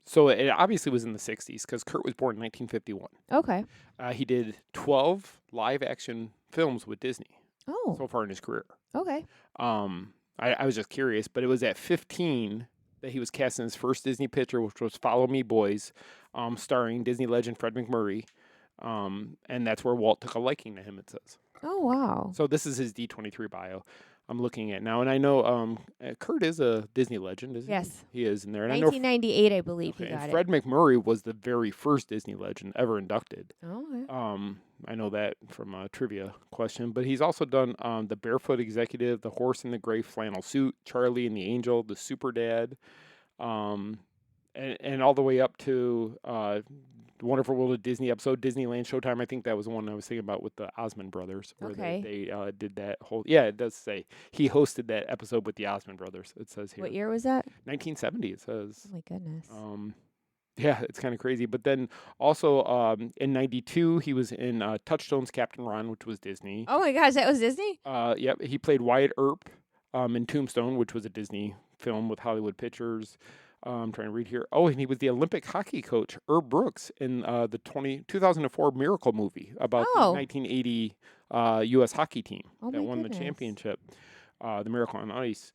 So it obviously was in the 60s because Kurt was born in 1951. Okay. He did 12 live action films with Disney Oh. so far in his career. Okay. I was just curious, but it was at 15 that he was cast in his first Disney picture, which was Follow Me Boys, starring Disney legend Fred MacMurray. And that's where Walt took a liking to him, it says. Oh, wow. So this is his D23 bio I'm looking at now. And I know Kurt is a Disney legend, isn't Yes. he? He is in there. And 1998, I believe he and got Fred MacMurray was the very first Disney legend ever inducted. Oh, okay. I know that from a trivia question. But he's also done The Barefoot Executive, The Horse in the Gray Flannel Suit, Charlie and the Angel, The Super Dad, and all the way up to The Wonderful World of Disney episode, Disneyland Showtime. I think that was the one I was thinking about with the Osmond brothers. Where Okay. they did that whole. Yeah, it does say he hosted that episode with the Osmond brothers. It says here. What year was that? 1970. It says. Oh my goodness. Yeah, it's kind of crazy. But then also in '92 he was in Touchstone's Captain Ron, which was Disney. Oh my gosh, that was Disney? Yep, he played Wyatt Earp in Tombstone, which was a Disney film with Hollywood Pictures. I'm trying to read here. Oh, and he was the Olympic hockey coach, Herb Brooks, in the 2004 Miracle movie about the 1980 U.S. hockey team that won the championship, the Miracle on Ice.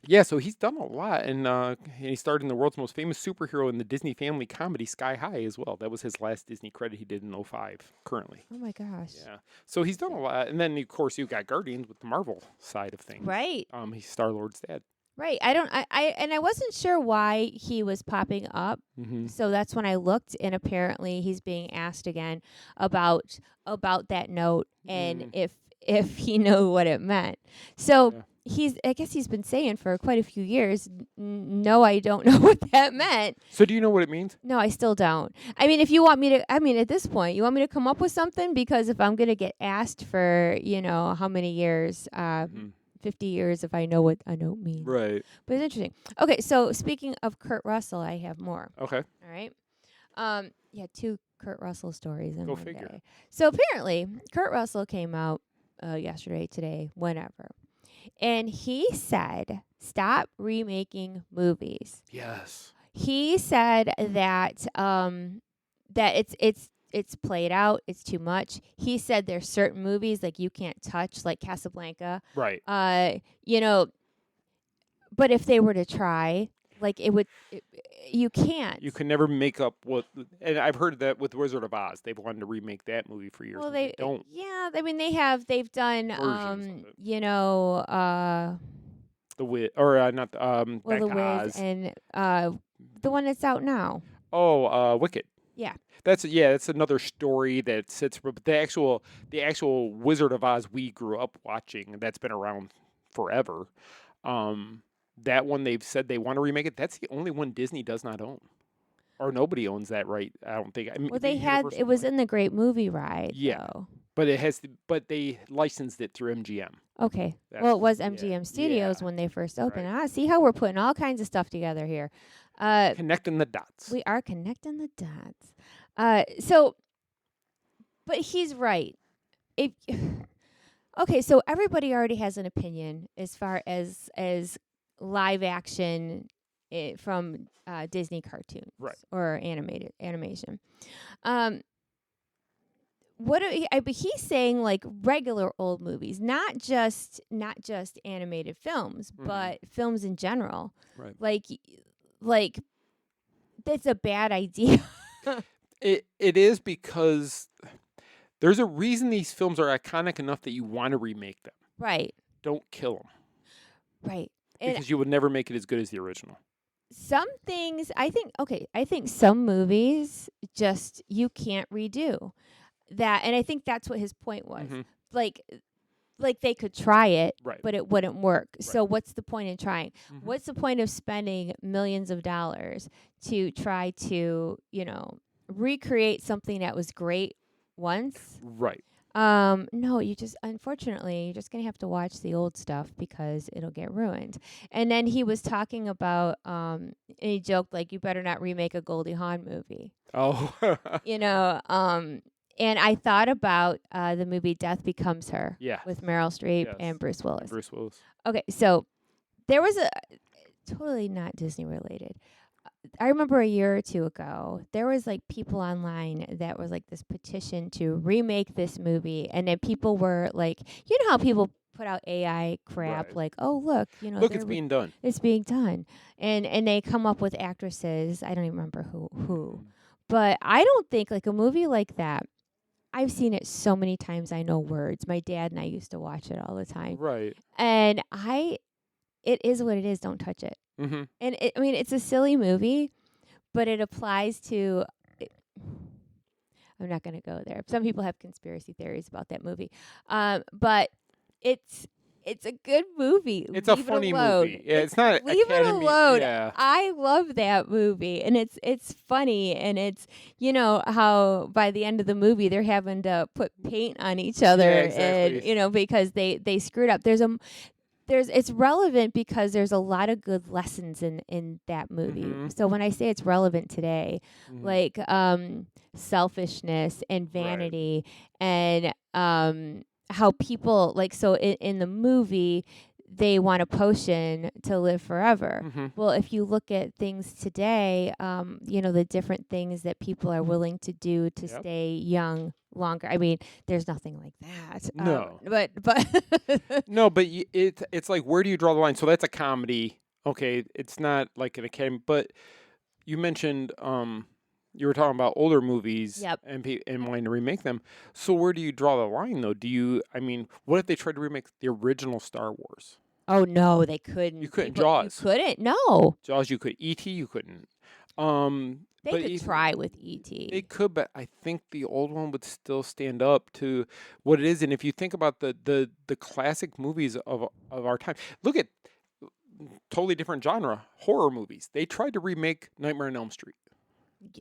Yeah, so he's done a lot, and he starred in the world's most famous superhero in the Disney family comedy Sky High as well. That was his last Disney credit he did in 2005, currently. Oh my gosh. Yeah, so he's done a lot. And then, of course, you've got Guardians with the Marvel side of things. Right. He's Star-Lord's dad. Right. I wasn't sure why he was popping up. Mm-hmm. So that's when I looked, and apparently he's being asked again about that note and if he knew what it meant. So I guess he's been saying for quite a few years, no, I don't know what that meant. So do you know what it means? No, I still don't. I mean, if you want me to, at this point, you want me to come up with something? Because if I'm going to get asked for, how many years, 50 years, if I know what a note means. Right. But it's interesting. Okay, so speaking of Kurt Russell, I have more. Okay. All right. Yeah, 2 Kurt Russell stories in Go one figure. day. So apparently, Kurt Russell came out yesterday, today, whenever. And he said, stop remaking movies. Yes. He said that that it's played out, it's too much. He said there's certain movies like you can't touch, like Casablanca. Right. But if they were to try, like you can't. You can never make up what, and I've heard that with Wizard of Oz, they've wanted to remake that movie for years. Well, they don't. Yeah, I mean they've done Versions of it. The Wiz, or not well, Back the to Wiz Oz. and the one that's out now. Oh, Wicked. Yeah. That's another story that sits. But the actual Wizard of Oz we grew up watching, that's been around forever. That one they've said they want to remake it. That's the only one Disney does not own, or nobody owns that right. I don't think. I mean, Well, it was in the Great Movie Ride. Yeah. Though. But they licensed it through MGM. Okay. That's- Well, it was yeah, MGM Studios yeah. when they first opened. Right. See how we're putting all kinds of stuff together here. Connecting the dots. We are connecting the dots. But he's right. Okay, so everybody already has an opinion as far as live action from Disney cartoons, Right. or animation. But he's saying like regular old movies, not just animated films, but films in general. Right. Like that's a bad idea. It is, because there's a reason these films are iconic enough that you want to remake them. Right. Don't kill them, Right. And because you would never make it as good as the original. some things, I think some movies just you can't redo that, and I think that's what his point was. Mhm. Like they could try it, Right. but it wouldn't work. So what's the point in trying? Mhm. What's the point of spending millions of dollars to try to, recreate something that was great once? Right. No, unfortunately, you're just going to have to watch the old stuff because it'll get ruined. And then he was talking about, and he joked, like, you better not remake a Goldie Hawn movie. Oh. And I thought about the movie Death Becomes Her Yeah. with Meryl Streep Yes. and Bruce Willis. Bruce Willis. Okay, so there was a totally not Disney related. I remember a year or two ago, there was like people online that was like this petition to remake this movie, and then people were like, you know how people put out AI crap, Right. like, oh look, Look, it's being done. it's being done, and they come up with actresses. I don't even remember who, but I don't think like a movie like that. I've seen it so many times. I know words. My dad and I used to watch it all the time, Right. and it is what it is. Don't touch it. Mm-hmm. And it's a silly movie, but it applies to. I'm not going to go there. Some people have conspiracy theories about that movie, but It's a good movie. It's a Leave it funny alone. movie. Yeah, it's not Leave it Academy. alone. Yeah. I love that movie, and it's funny, and it's how by the end of the movie they're having to put paint on each other, exactly. and because they screwed up. It's relevant because there's a lot of good lessons in that movie. Mhm. So when I say it's relevant today, Mhm. like selfishness and vanity, and how people in the movie they want a potion to live forever. Mhm. Well, if you look at things today, the different things that people are willing to do to Yep. stay young longer. I mean, there's nothing like that. No. But No, but it's like, where do you draw the line? So that's a comedy. Okay, it's not like an Academy. But you mentioned you were talking about older movies. Yep. And wanting to remake them. So where do you draw the line, though? What if they tried to remake the original Star Wars? oh no, they couldn't. You couldn't. People- Jaws. You couldn't. No, Jaws, you could. E.T., you couldn't. they But could even- try with E.T. They could, but I think the old one would still stand up to what it is. And if you think about the classic movies of our time, look at totally different genre, horror movies. They tried to remake Nightmare on Elm Street,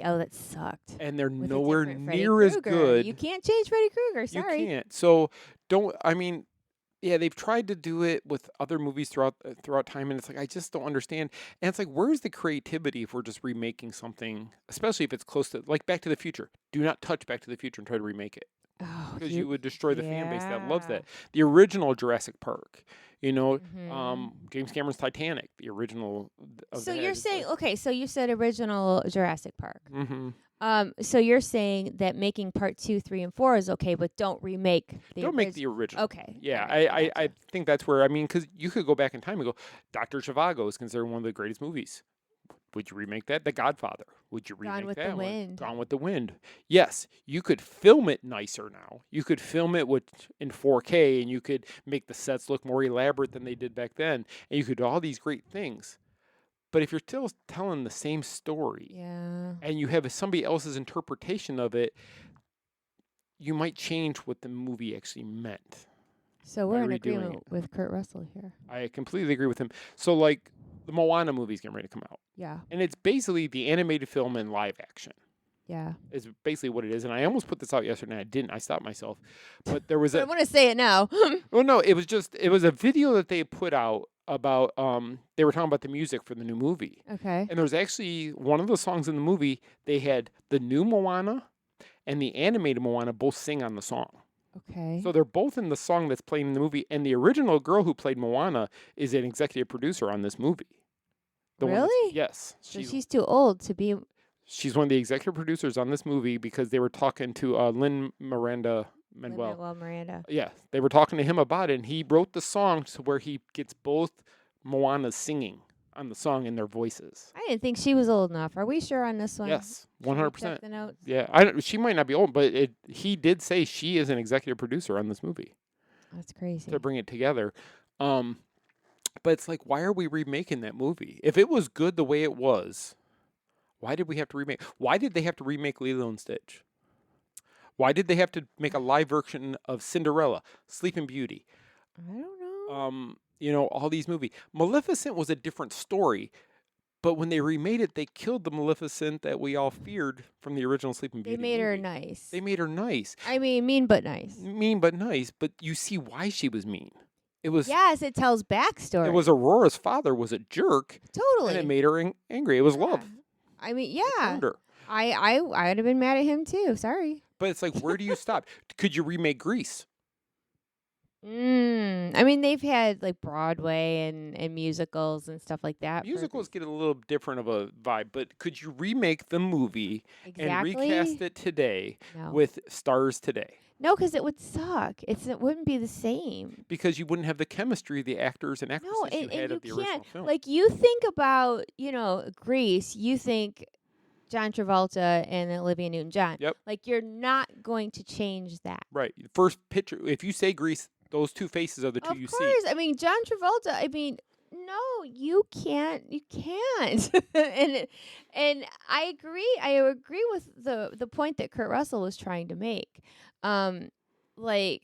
Oh, that sucked. and they're With a nowhere different Freddy near as Krueger. good. You can't change Freddy Krueger. You Sorry. can't. So yeah, they've tried to do it with other movies throughout time, and it's like, I just don't understand. And it's like, where's the creativity if we're just remaking something, especially if it's close to, like, Back to the Future? Do not touch Back to the Future and try to remake it, Oh, because you would destroy the fan base that loves yeah. that. The original Jurassic Park, Mhm. James Cameron's Titanic, the original. So you're saying okay? So you said original Jurassic Park. Mm-hmm. So you're saying that making part 2, 3, and 4 is okay, but don't remake the Don't make the original. Okay. Yeah, alright, I gotcha. think that's where, because you could go back in time and go, Dr. Zhivago is considered one of the greatest movies. Would you remake that? The Godfather. Would you remake Gone with that the one? Wind. Gone with the Wind. Yes, you could film it nicer now. You could film it in 4K, and you could make the sets look more elaborate than they did back then, and you could do all these great things. But if you're still telling the same story, Yeah. and you have somebody else's interpretation of it, you might change what the movie actually meant. So we're in redoing agreement it. with Kurt Russell here. I completely agree with him. So, like, the Moana movie's getting ready to come out, Yeah. and it's basically the animated film in live action. Yeah. Is basically what it is. And I almost put this out yesterday, and I didn't. I stopped myself. But there was I a want to say it now. well, no, it was a video that they put out about they were talking about the music for the new movie. Okay. And there was actually one of the songs in the movie, they had the new Moana and the animated Moana both sing on the song. Okay. So they're both in the song that's playing in the movie, and the original girl who played Moana is an executive producer on this movie. Really? Yes. So she's too old to be. She's one of the executive producers on this movie because they were talking to Lin-Manuel Miranda. Yeah, they were talking to him about it, and he wrote the song to where he gets both Moanas singing on the song in their voices. I didn't think she was old enough. Are we sure on this one? Yes, Should we 100%. check the notes? Yeah, she might not be old, but he did say she is an executive producer on this movie That's crazy. to bring it together. But it's like, why are we remaking that movie? If it was good the way it was, why did we have to remake? Why did they have to remake Lilo and Stitch? Why did they have to make a live version of Cinderella, Sleeping Beauty? I don't know. All these movies. Maleficent was a different story, but when they remade it, they killed the Maleficent that we all feared from the original Sleeping They Beauty. made her movie. nice. They made her nice. I mean, mean but nice. Mean but nice, but you see why she was mean. It was Yes, it tells backstory. it was Aurora's father was a jerk, totally. and it made her angry. It was Yeah. love. I mean, It yeah. turned her. I would have been mad at him too. Sorry. But it's like, where do you stop? Could you remake Grease? I mean, they've had like Broadway and musicals and stuff like that. Musicals get a little different of a vibe, but could you remake the movie Exactly. and recast it today No. with stars today? No, because it would suck. It wouldn't be the same. Because you wouldn't have the chemistry of the actors and actresses No, you had and of the you original can't. film. Like you think about, Grease. You think John Travolta and Olivia Newton-John. Yep. Like you're not going to change that. Right. First picture, if you say Grease, those two faces are the two Of you course. see. I mean, John Travolta. I mean, no, you can't. You can't. and I agree. I agree with the point that Kurt Russell was trying to make. Like,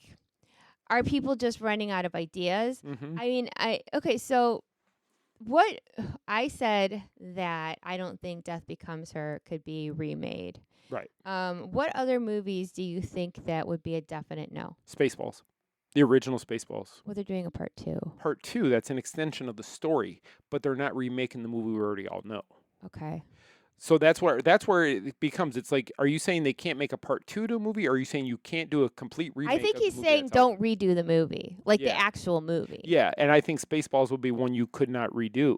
Are people just running out of ideas? Hmm. I mean, okay, so what I said that I don't think Death Becomes Her could be remade. Right. What other movies do you think that would be a definite no? Spaceballs. The original Spaceballs. Well, they're doing a part 2. Part 2, that's an extension of the story, but they're not remaking the movie we already all know. Okay. So that's where it becomes. It's like, are you saying they can't make a part 2 to a movie, or are you saying you can't do a complete remake? I think of the he's movie saying that's out don't redo the movie, like the Yeah. actual movie. Yeah, and I think Spaceballs would be one you could not redo.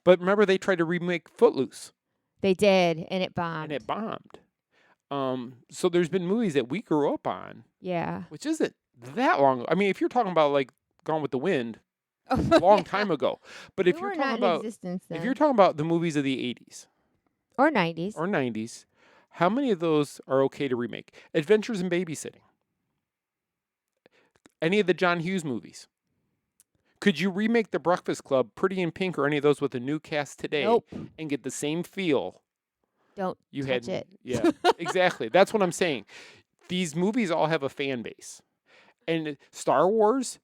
But remember, they tried to remake Footloose, They did, and it bombed. and it bombed. So there's been movies that we grew up on, Yeah. which isn't that long. I mean, if you're talking about like Gone with the Wind, a long time ago. But if We you're were talking not in about existence then. if you're talking about the movies of the 80s or 90s. or 90s, how many of those are okay to remake? Adventures in Babysitting. Any of the John Hughes movies. Could you remake The Breakfast Club, Pretty in Pink, or any of those with a new cast today Nope. and get the same feel Don't you touch had? it. Yeah, exactly. That's what I'm saying. These movies all have a fan base. And Star Wars,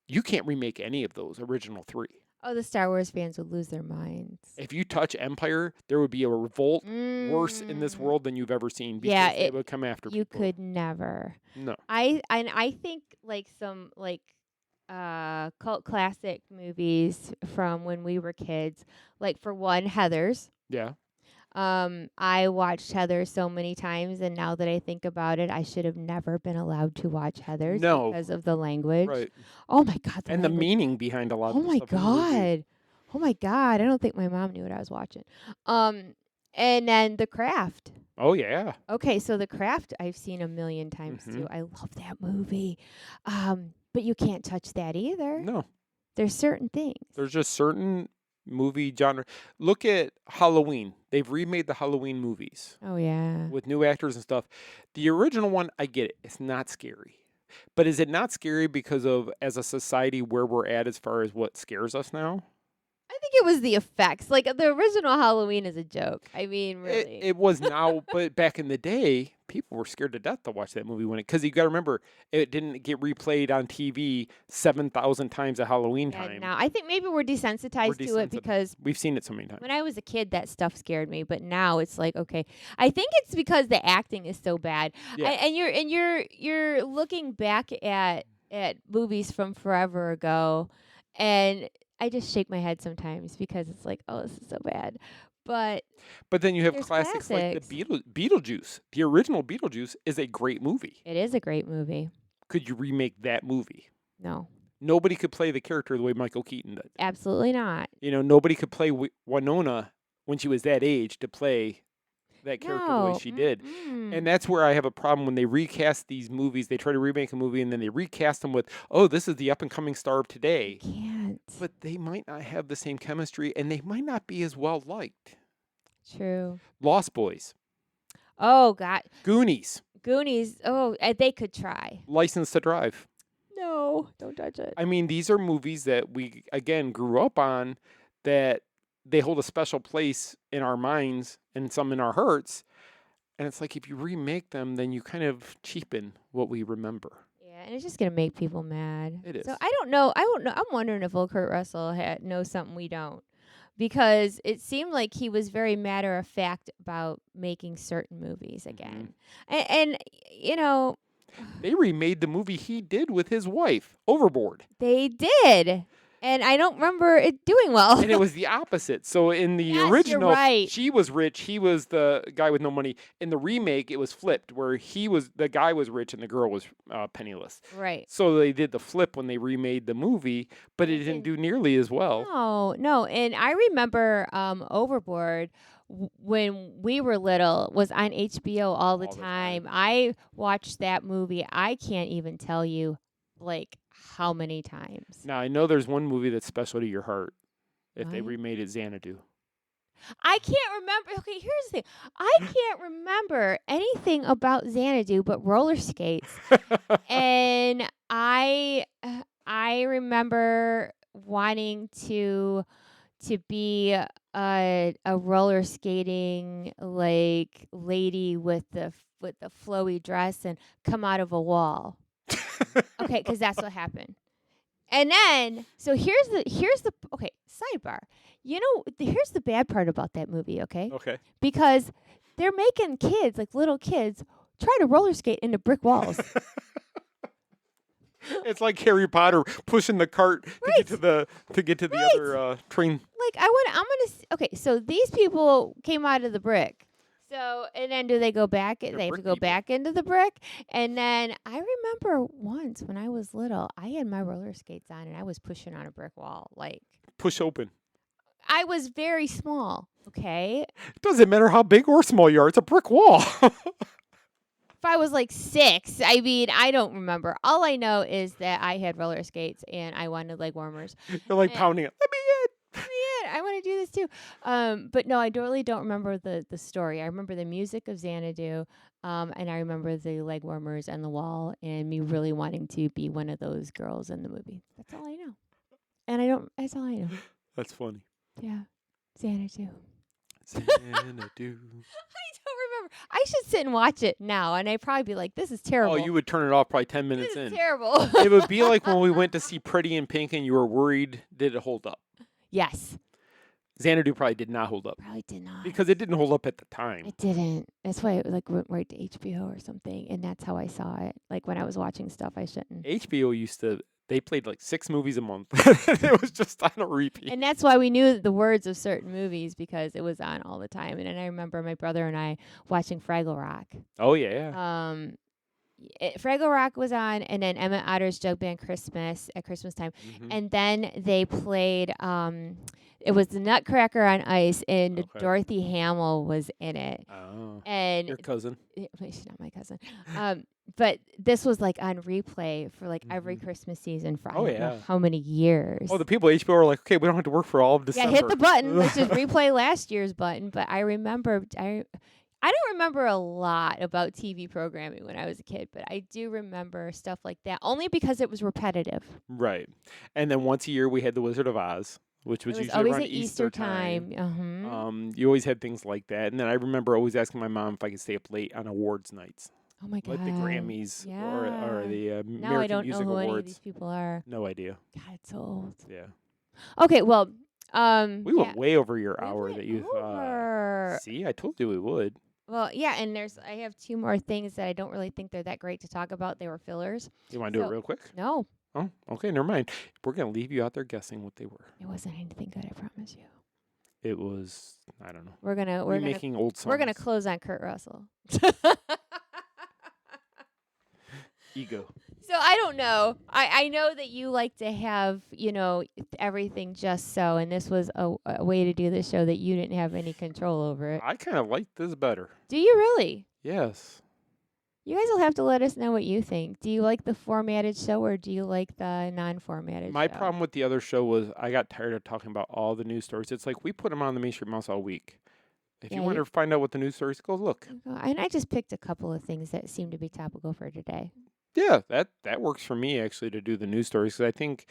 you can't remake any of those original 3. Oh, the Star Wars fans would lose their minds. If you touch Empire, there would be a revolt worse in this world than you've ever seen because Yeah, they would come after You people. could never. No. I think like some like cult classic movies from when we were kids. Like for one, Heathers. Yeah. I watched Heathers so many times, and now that I think about it, I should have never been allowed to watch Heathers No. because of the language. Right. Oh my God. And the language. meaning behind a lot Oh of the my stuff in the movie. God. Oh my God. I don't think my mom knew what I was watching. And then The Craft. Oh, yeah. Okay, so The Craft I've seen a million times Mhm. too. I love that movie. But you can't touch that either. No. There's certain things. There's just certain movie genre. Look at Halloween. They've remade the Halloween movies Oh yeah. with new actors and stuff. The original one, I get it. It's not scary. But is it not scary because of, as a society, where we're at as far as what scares us now? I think it was the effects. Like the original Halloween is a joke. I mean, really. It was now, but back in the day, people were scared to death to watch that movie because you got to remember, it didn't get replayed on TV 7,000 times at Halloween Yeah, time. now I think maybe we're desensitized to it because We've seen it so many times. when I was a kid, that stuff scared me. But now it's like, okay, I think it's because the acting is so bad. Yeah. And you're looking back at movies from forever ago, and I just shake my head sometimes because it's like, oh, this is so bad. But then you have there's classics like classics. the Beetlejuice. The original Beetlejuice is a great movie. it is a great movie. Could you remake that movie? No, Nobody could play the character the way Michael Keaton did. absolutely not. You know, nobody could play Winona when she was that age to play that character the way No. she did. Mm-mm. And that's where I have a problem when they recast these movies. They try to remake a movie and then they recast them with, oh, this is the up and coming star of today. Can't. But they might not have the same chemistry and they might not be as well liked. True. Lost Boys, Oh God, Goonies, Goonies. Oh, they could try. License to Drive. No, don't touch it. I mean, these are movies that we, again, grew up on, that they hold a special place in our minds and some in our hearts. And it's like, if you remake them, then you kind of cheapen what we remember. Yeah, and it's just gonna make people mad. It is. So I don't know. I'm wondering if old Kurt Russell knows something we don't, because it seemed like he was very matter of fact about making certain movies again. And you know, They remade the movie he did with his wife, Overboard. they did, and I don't remember it doing well. And it was the opposite. So in the Yes, you're original, right. she was rich. He was the guy with no money. In the remake, it was flipped, where the guy was rich and the girl was penniless. Right. So they did the flip when they remade the movie, but it didn't do nearly as well. No, and I remember Overboard when we were little was on HBO all the time. I watched that movie. I can't even tell you like how many times. Now, I know there's one movie that's special to your heart. If they What? remade it, Xanadu. I can't remember. Okay, here's the thing. I can't remember anything about Xanadu but roller skates. And I remember wanting to be a roller skating like lady with the flowy dress and come out of a wall. Okay, because that's what happened. And then, so here's the okay, sidebar. Here's the bad part about that movie, okay? Okay. Because they're making kids, like little kids, try to roller skate into brick walls. It's like Harry Potter pushing the cart Right. to get to the Right. other train. Like okay, so these people came out of the brick. So, and then do they go back? They have to brick go people. back into the brick. And then I remember once when I was little, I had my roller skates on and I was pushing on a brick wall. Like, Push open. I was very small, okay? It doesn't matter how big or small you are. It's a brick wall. If I was like 6, I mean, I don't remember. All I know is that I had roller skates and I wanted leg warmers. You're like And- pounding it. Let me in. I want to do this too. But no, I really don't remember the story. I remember the music of Xanadu, and I remember the leg warmers and the wall, and me really wanting to be one of those girls in the movie. That's all I know. And that's all I know. That's funny. Yeah. Xanadu. Xanadu. I don't remember. I should sit and watch it now, and I'd probably be like, this is terrible. Oh, you would turn it off probably 10 minutes This is in. terrible. It would be like when we went to see Pretty in Pink and you were worried, did it hold up? Yes. Xanadu probably did not hold up Probably did not. because it didn't hold up at the time. It didn't. That's why it like went right to HBO or something, and that's how I saw it. Like when I was watching stuff I shouldn't. HBO they played like 6 movies a month. It was just on a repeat. And that's why we knew the words of certain movies because it was on all the time. And then I remember my brother and I watching Fraggle Rock. Oh, yeah. Fraggle Rock was on, and then Emmett Otter's Jug Band Christmas at Christmas time. Mhm. And then they played, it was the Nutcracker on Ice, and Okay. Dorothy Hamill was in it. Oh, And your cousin. she's not my cousin. But this was like on replay for like every Mhm. Christmas season for I Oh, don't know yeah. how many years. Oh, the people at HBO were like, okay, we don't have to work for all of Yeah, December. hit the button. Let's just replay last year's button. But I remember, I don't remember a lot about TV programming when I was a kid, but I do remember stuff like that only because it was repetitive. Right. And then once a year we had The Wizard of Oz, which was It was usually always around at Easter time. You always had things like that. And then I remember always asking my mom if I could stay up late on awards nights, Oh my god! like the Grammys or Yeah. the Now American I don't Music know who Awards. any of these people are. No idea. God, it's so old. Yeah. Okay, well, We went way over your We hour went that you over. see, I told you we would. Well, yeah, and I have 2 more things that I don't really think they're that great to talk about. They were fillers. You want to do So- it real quick? No, Oh, okay, never mind. We're gonna leave you out there guessing what they were. it wasn't anything good. I promise you. It was, I don't know. We're gonna Remaking old songs. we're gonna close on Kurt Russell. Ego. So I don't know. I know that you like to have, everything just so, and this was a way to do the show that you didn't have any control over it. I kind of like this better. Do you really? Yes. You guys will have to let us know what you think. Do you like the formatted show or do you like the non-formatted My show? problem with the other show was I got tired of talking about all the news stories. It's like we put them on the Main Street Mouse all week. If Yeah, you want to find out what the news stories, go look. And I just picked a couple of things that seem to be topical for today. Yeah, that works for me actually to do the news stories because I think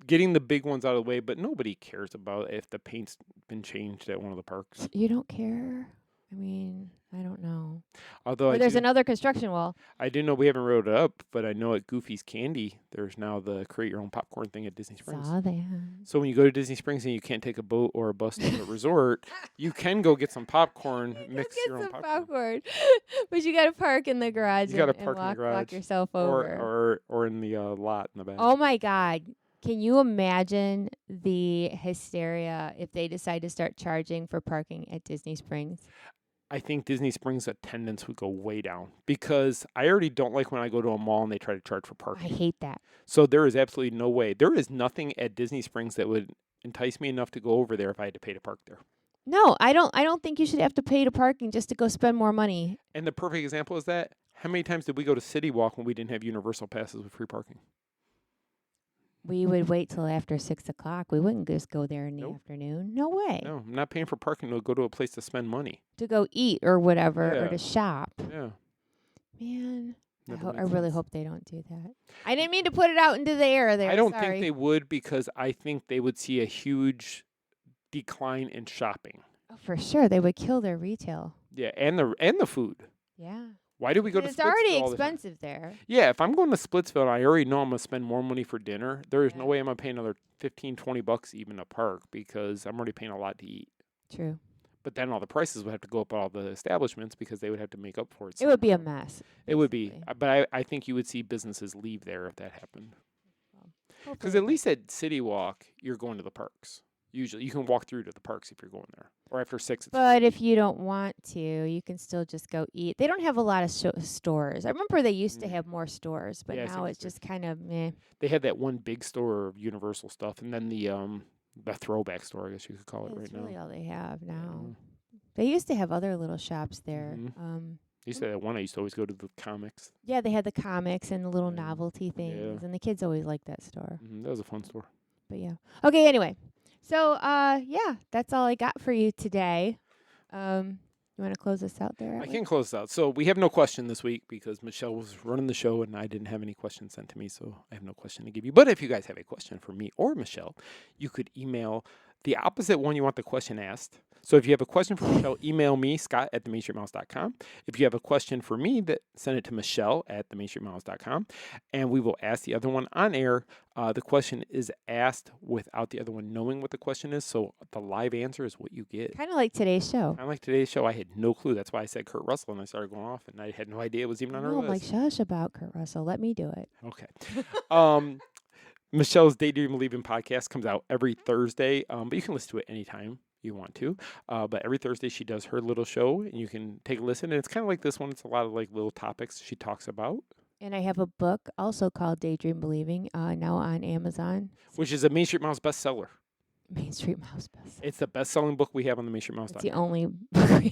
getting the big ones out of the way, but nobody cares about if the paint's been changed at one of the parks. You don't care? I mean, I don't know. Although Or there's another construction wall. I do know we haven't wrote it up, but I know at Goofy's Candy, there's now the create your own popcorn thing at Disney Springs. Saw that. So when you go to Disney Springs and you can't take a boat or a bus to the resort, you can go get some popcorn, mix Get your own some popcorn. but you got to park in the garage. You gotta and park in the walk garage. yourself over. Or in the lot in the back. Oh my God. Can you imagine the hysteria if they decide to start charging for parking at Disney Springs? I think Disney Springs attendance would go way down because I already don't like when I go to a mall and they try to charge for I parking. hate that. So there is absolutely no way. There is nothing at Disney Springs that would entice me enough to go over there if I had to pay to park there. No, I don't think you should have to pay to parking just to go spend more money. And the perfect example is that how many times did we go to City Walk when we didn't have universal passes with free parking? We would wait till after 6 o'clock. We wouldn't just go there in the Nope. afternoon. No way. No, I'm not paying for parking to go to a place to spend money. To go eat or whatever or Yeah. to shop. Yeah. Man, Never I makes really sense. hope they don't do that. I didn't mean to put it out into the air there. I don't Sorry. think they would because I think they would see a huge decline in shopping. Oh, for sure, they would kill their retail. Yeah, and the food. Yeah. Why do we go to It's already Splitsville all the time? expensive there. Yeah, if I'm going to Splitsville and I already know I'm going to spend more money for dinner, there is no Yeah. way I'm going to pay another $15-20 even a park because I'm already paying a lot to eat. True. But then all the prices would have to go up at all the establishments because they would have to make up for it. It would be a somehow. mess. It would be. basically. But I think you would see businesses leave there if that happened. Because Hopefully at it least at City Walk, you're going to the parks. Usually, you can walk through to the parks if you're going there. Or after 6, it's But free. if you don't want to, you can still just go eat. They don't have a lot of stores. I remember they used to have more stores, but Yeah, I think now it's it's just kind of meh. They had that one big store of Universal stuff, and then the throwback store, I guess you could call it That's right really now. all they have now. They used to have other little shops there. Mhm. I used to have one. I used to always go to the comics. Yeah, they had the comics and the little Yeah. novelty things, and the kids always liked that store. That was a fun store. But yeah. Okay, anyway. So, yeah, that's all I got for you today. You want to close us out there? I Atwood? can close out. So we have no question this week because Michelle was running the show and I didn't have any questions sent to me, so I have no question to give you. But if you guys have a question for me or Michelle, you could email the opposite one you want the question asked. So if you have a question for Michelle, email me, scott@themainstreetmouse.com. If you have a question for me, send it to michelle@themainstreetmouse.com, and we will ask the other one on air. The question is asked without the other one knowing what the question is, so the live answer is what you get. Kind of like today's show. I like today's show. I had no clue. That's why I said Kurt Russell, and I started going off, and I had no idea it was even on our No, I'm like, list. shush about Kurt Russell. Let me do it. Okay. Michelle's Daydream Leaving podcast comes out every Thursday, but you can listen to it anytime you want to. But every Thursday she does her little show, and you can take a listen. And it's kind of like this one. It's a lot of like little topics she talks about. And I have a book also called Daydream Believing, now on Amazon. Which is a Main Street Mouse bestseller. Main Street Mouse best. It's the best-selling book we have on the Main Street Mouse. It's the only book.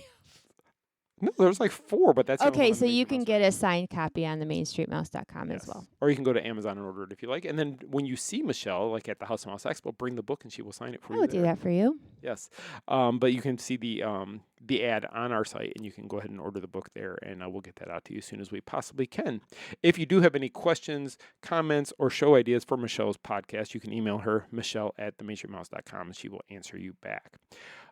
No, there's like 4, but that's the only one Okay, on so the Main you Street can Mouse get a signed copy on the mainstreetmouse.com as well. Or you can go to Amazon and order it if you like. And then when you see Michelle, like at the House of Mouse Expo, bring the book and she will sign it for I you. will do that for you. Yes. But you can see the ad on our site, and you can go ahead and order the book there, and we'll get that out to you as soon as we possibly can. If you do have any questions, comments, or show ideas for Michelle's podcast, you can email her, michelle@themainstreetmouse.com, and she will answer you back.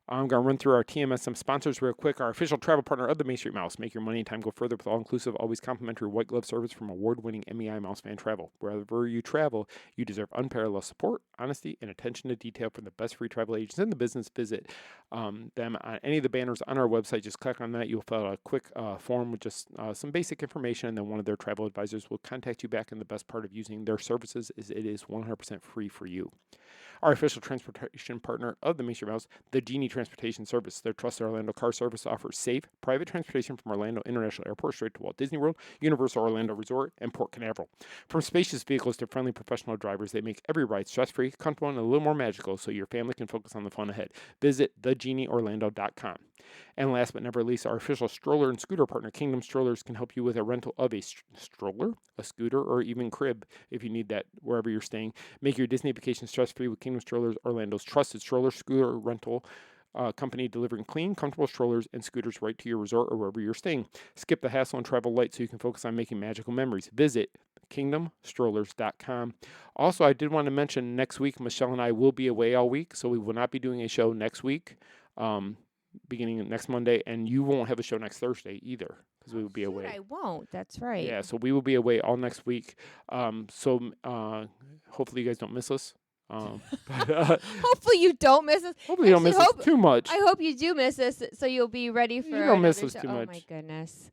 I'm going to run through our TMSM sponsors real quick. Our official travel partner of the Main Street Mouse. Make your money and time go further with all-inclusive, always complimentary white glove service from award-winning MEI Mouse Fan Travel. Wherever you travel, you deserve unparalleled support, honesty, and attention to detail from the best free travel agents in the business. Visit them on any of the banners on our website. Just click on that. You'll fill out a quick form with just some basic information, and then one of their travel advisors will contact you back. And the best part of using their services is it is 100% free for you. Our official transportation partner of the Main Street Mouse, the Genie Transportation Service. Their trusted Orlando car service offers safe, private transportation from Orlando International Airport straight to Walt Disney World, Universal Orlando Resort, and Port Canaveral. From spacious vehicles to friendly professional drivers, they make every ride stress-free, comfortable, and a little more magical so your family can focus on the fun ahead. Visit thegenieorlando.com. And last but never least, our official stroller and scooter partner, Kingdom Strollers, can help you with a rental of a stroller, a scooter, or even crib if you need that wherever you're staying. Make your Disney vacation stress-free with Kingdom Strollers, Orlando's trusted stroller scooter rental company, delivering clean, comfortable strollers and scooters right to your resort or wherever you're staying. Skip the hassle and travel light so you can focus on making magical memories. Visit kingdomstrollers.com. Also, I did want to mention next week, Michelle and I will be away all week, so we will not be doing a show next week. Beginning next Monday, and you won't have a show next Thursday either because we will be away. I won't. That's right. Yeah, so we will be away all next week. So hopefully you guys don't miss us. Hopefully you don't miss us. Hopefully you don't miss us too much. I hope you do miss us, so you'll be ready for. You don't miss another us show. too Oh much. my goodness.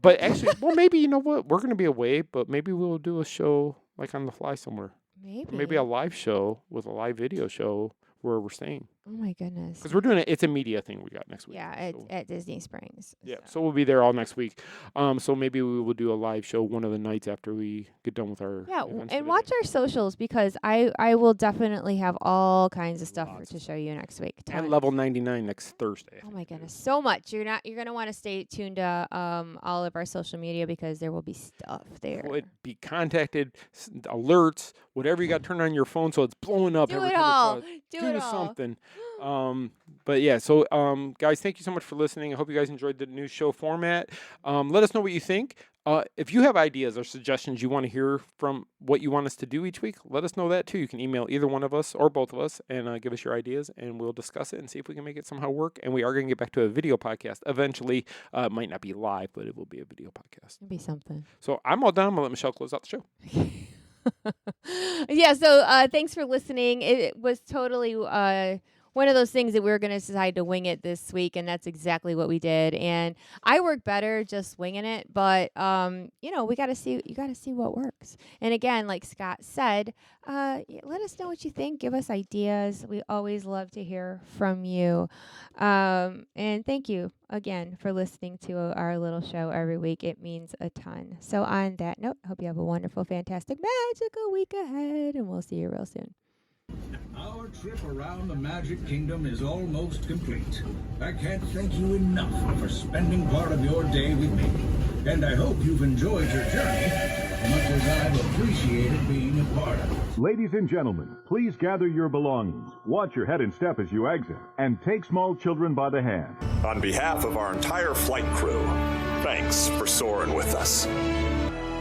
But actually, well, maybe you know what? We're gonna be away, but maybe we'll do a show like on the fly somewhere. Maybe. Or maybe a live show with a live video show where we're staying. Oh my goodness. Because we're doing it. It's a media thing we got next week. Yeah, so. at Disney Springs. Yeah, so we'll be there all next week. So maybe we will do a live show one of the nights after we get done with our events for and the watch day. our socials because I will definitely have all kinds of stuff Lots to of show you next week. And Tons. level 99 next Thursday. Oh my goodness, so much. You're gonna want to stay tuned to all of our social media because there will be stuff there. Would be contacted, alerts, whatever you got turned on your phone so it's blowing up. Do every it time all. it's Do it all. something. But yeah, so guys, thank you so much for listening. I hope you guys enjoyed the new show format. Let us know what you think. If you have ideas or suggestions you want to hear from what you want us to do each week, let us know that too. You can email either one of us or both of us and give us your ideas, and we'll discuss it and see if we can make it somehow work. And we are going to get back to a video podcast eventually. It might not be live, but it will be a video podcast. It'd be something. So I'm all done. I'm going to let Michelle close out the show. Yeah, so thanks for listening. It was totally one of those things that we were going to decide to wing it this week, and that's exactly what we did. And I work better just winging it, but you know, you got to see what works. And again, like Scott said, let us know what you think. Give us ideas. We always love to hear from you. And thank you again for listening to our little show every week. It means a ton. So on that note, I hope you have a wonderful, fantastic, magical week ahead, and we'll see you real soon. Our trip around the Magic Kingdom is almost complete. I can't thank you enough for spending part of your day with me. And I hope you've enjoyed your journey as much as I've appreciated being a part of it. Ladies and gentlemen, please gather your belongings, watch your head and step as you exit, and take small children by the hand. On behalf of our entire flight crew, thanks for soaring with us.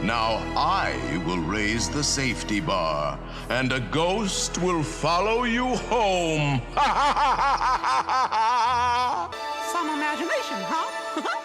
Now I will raise the safety bar, and a ghost will follow you home. Some imagination, huh?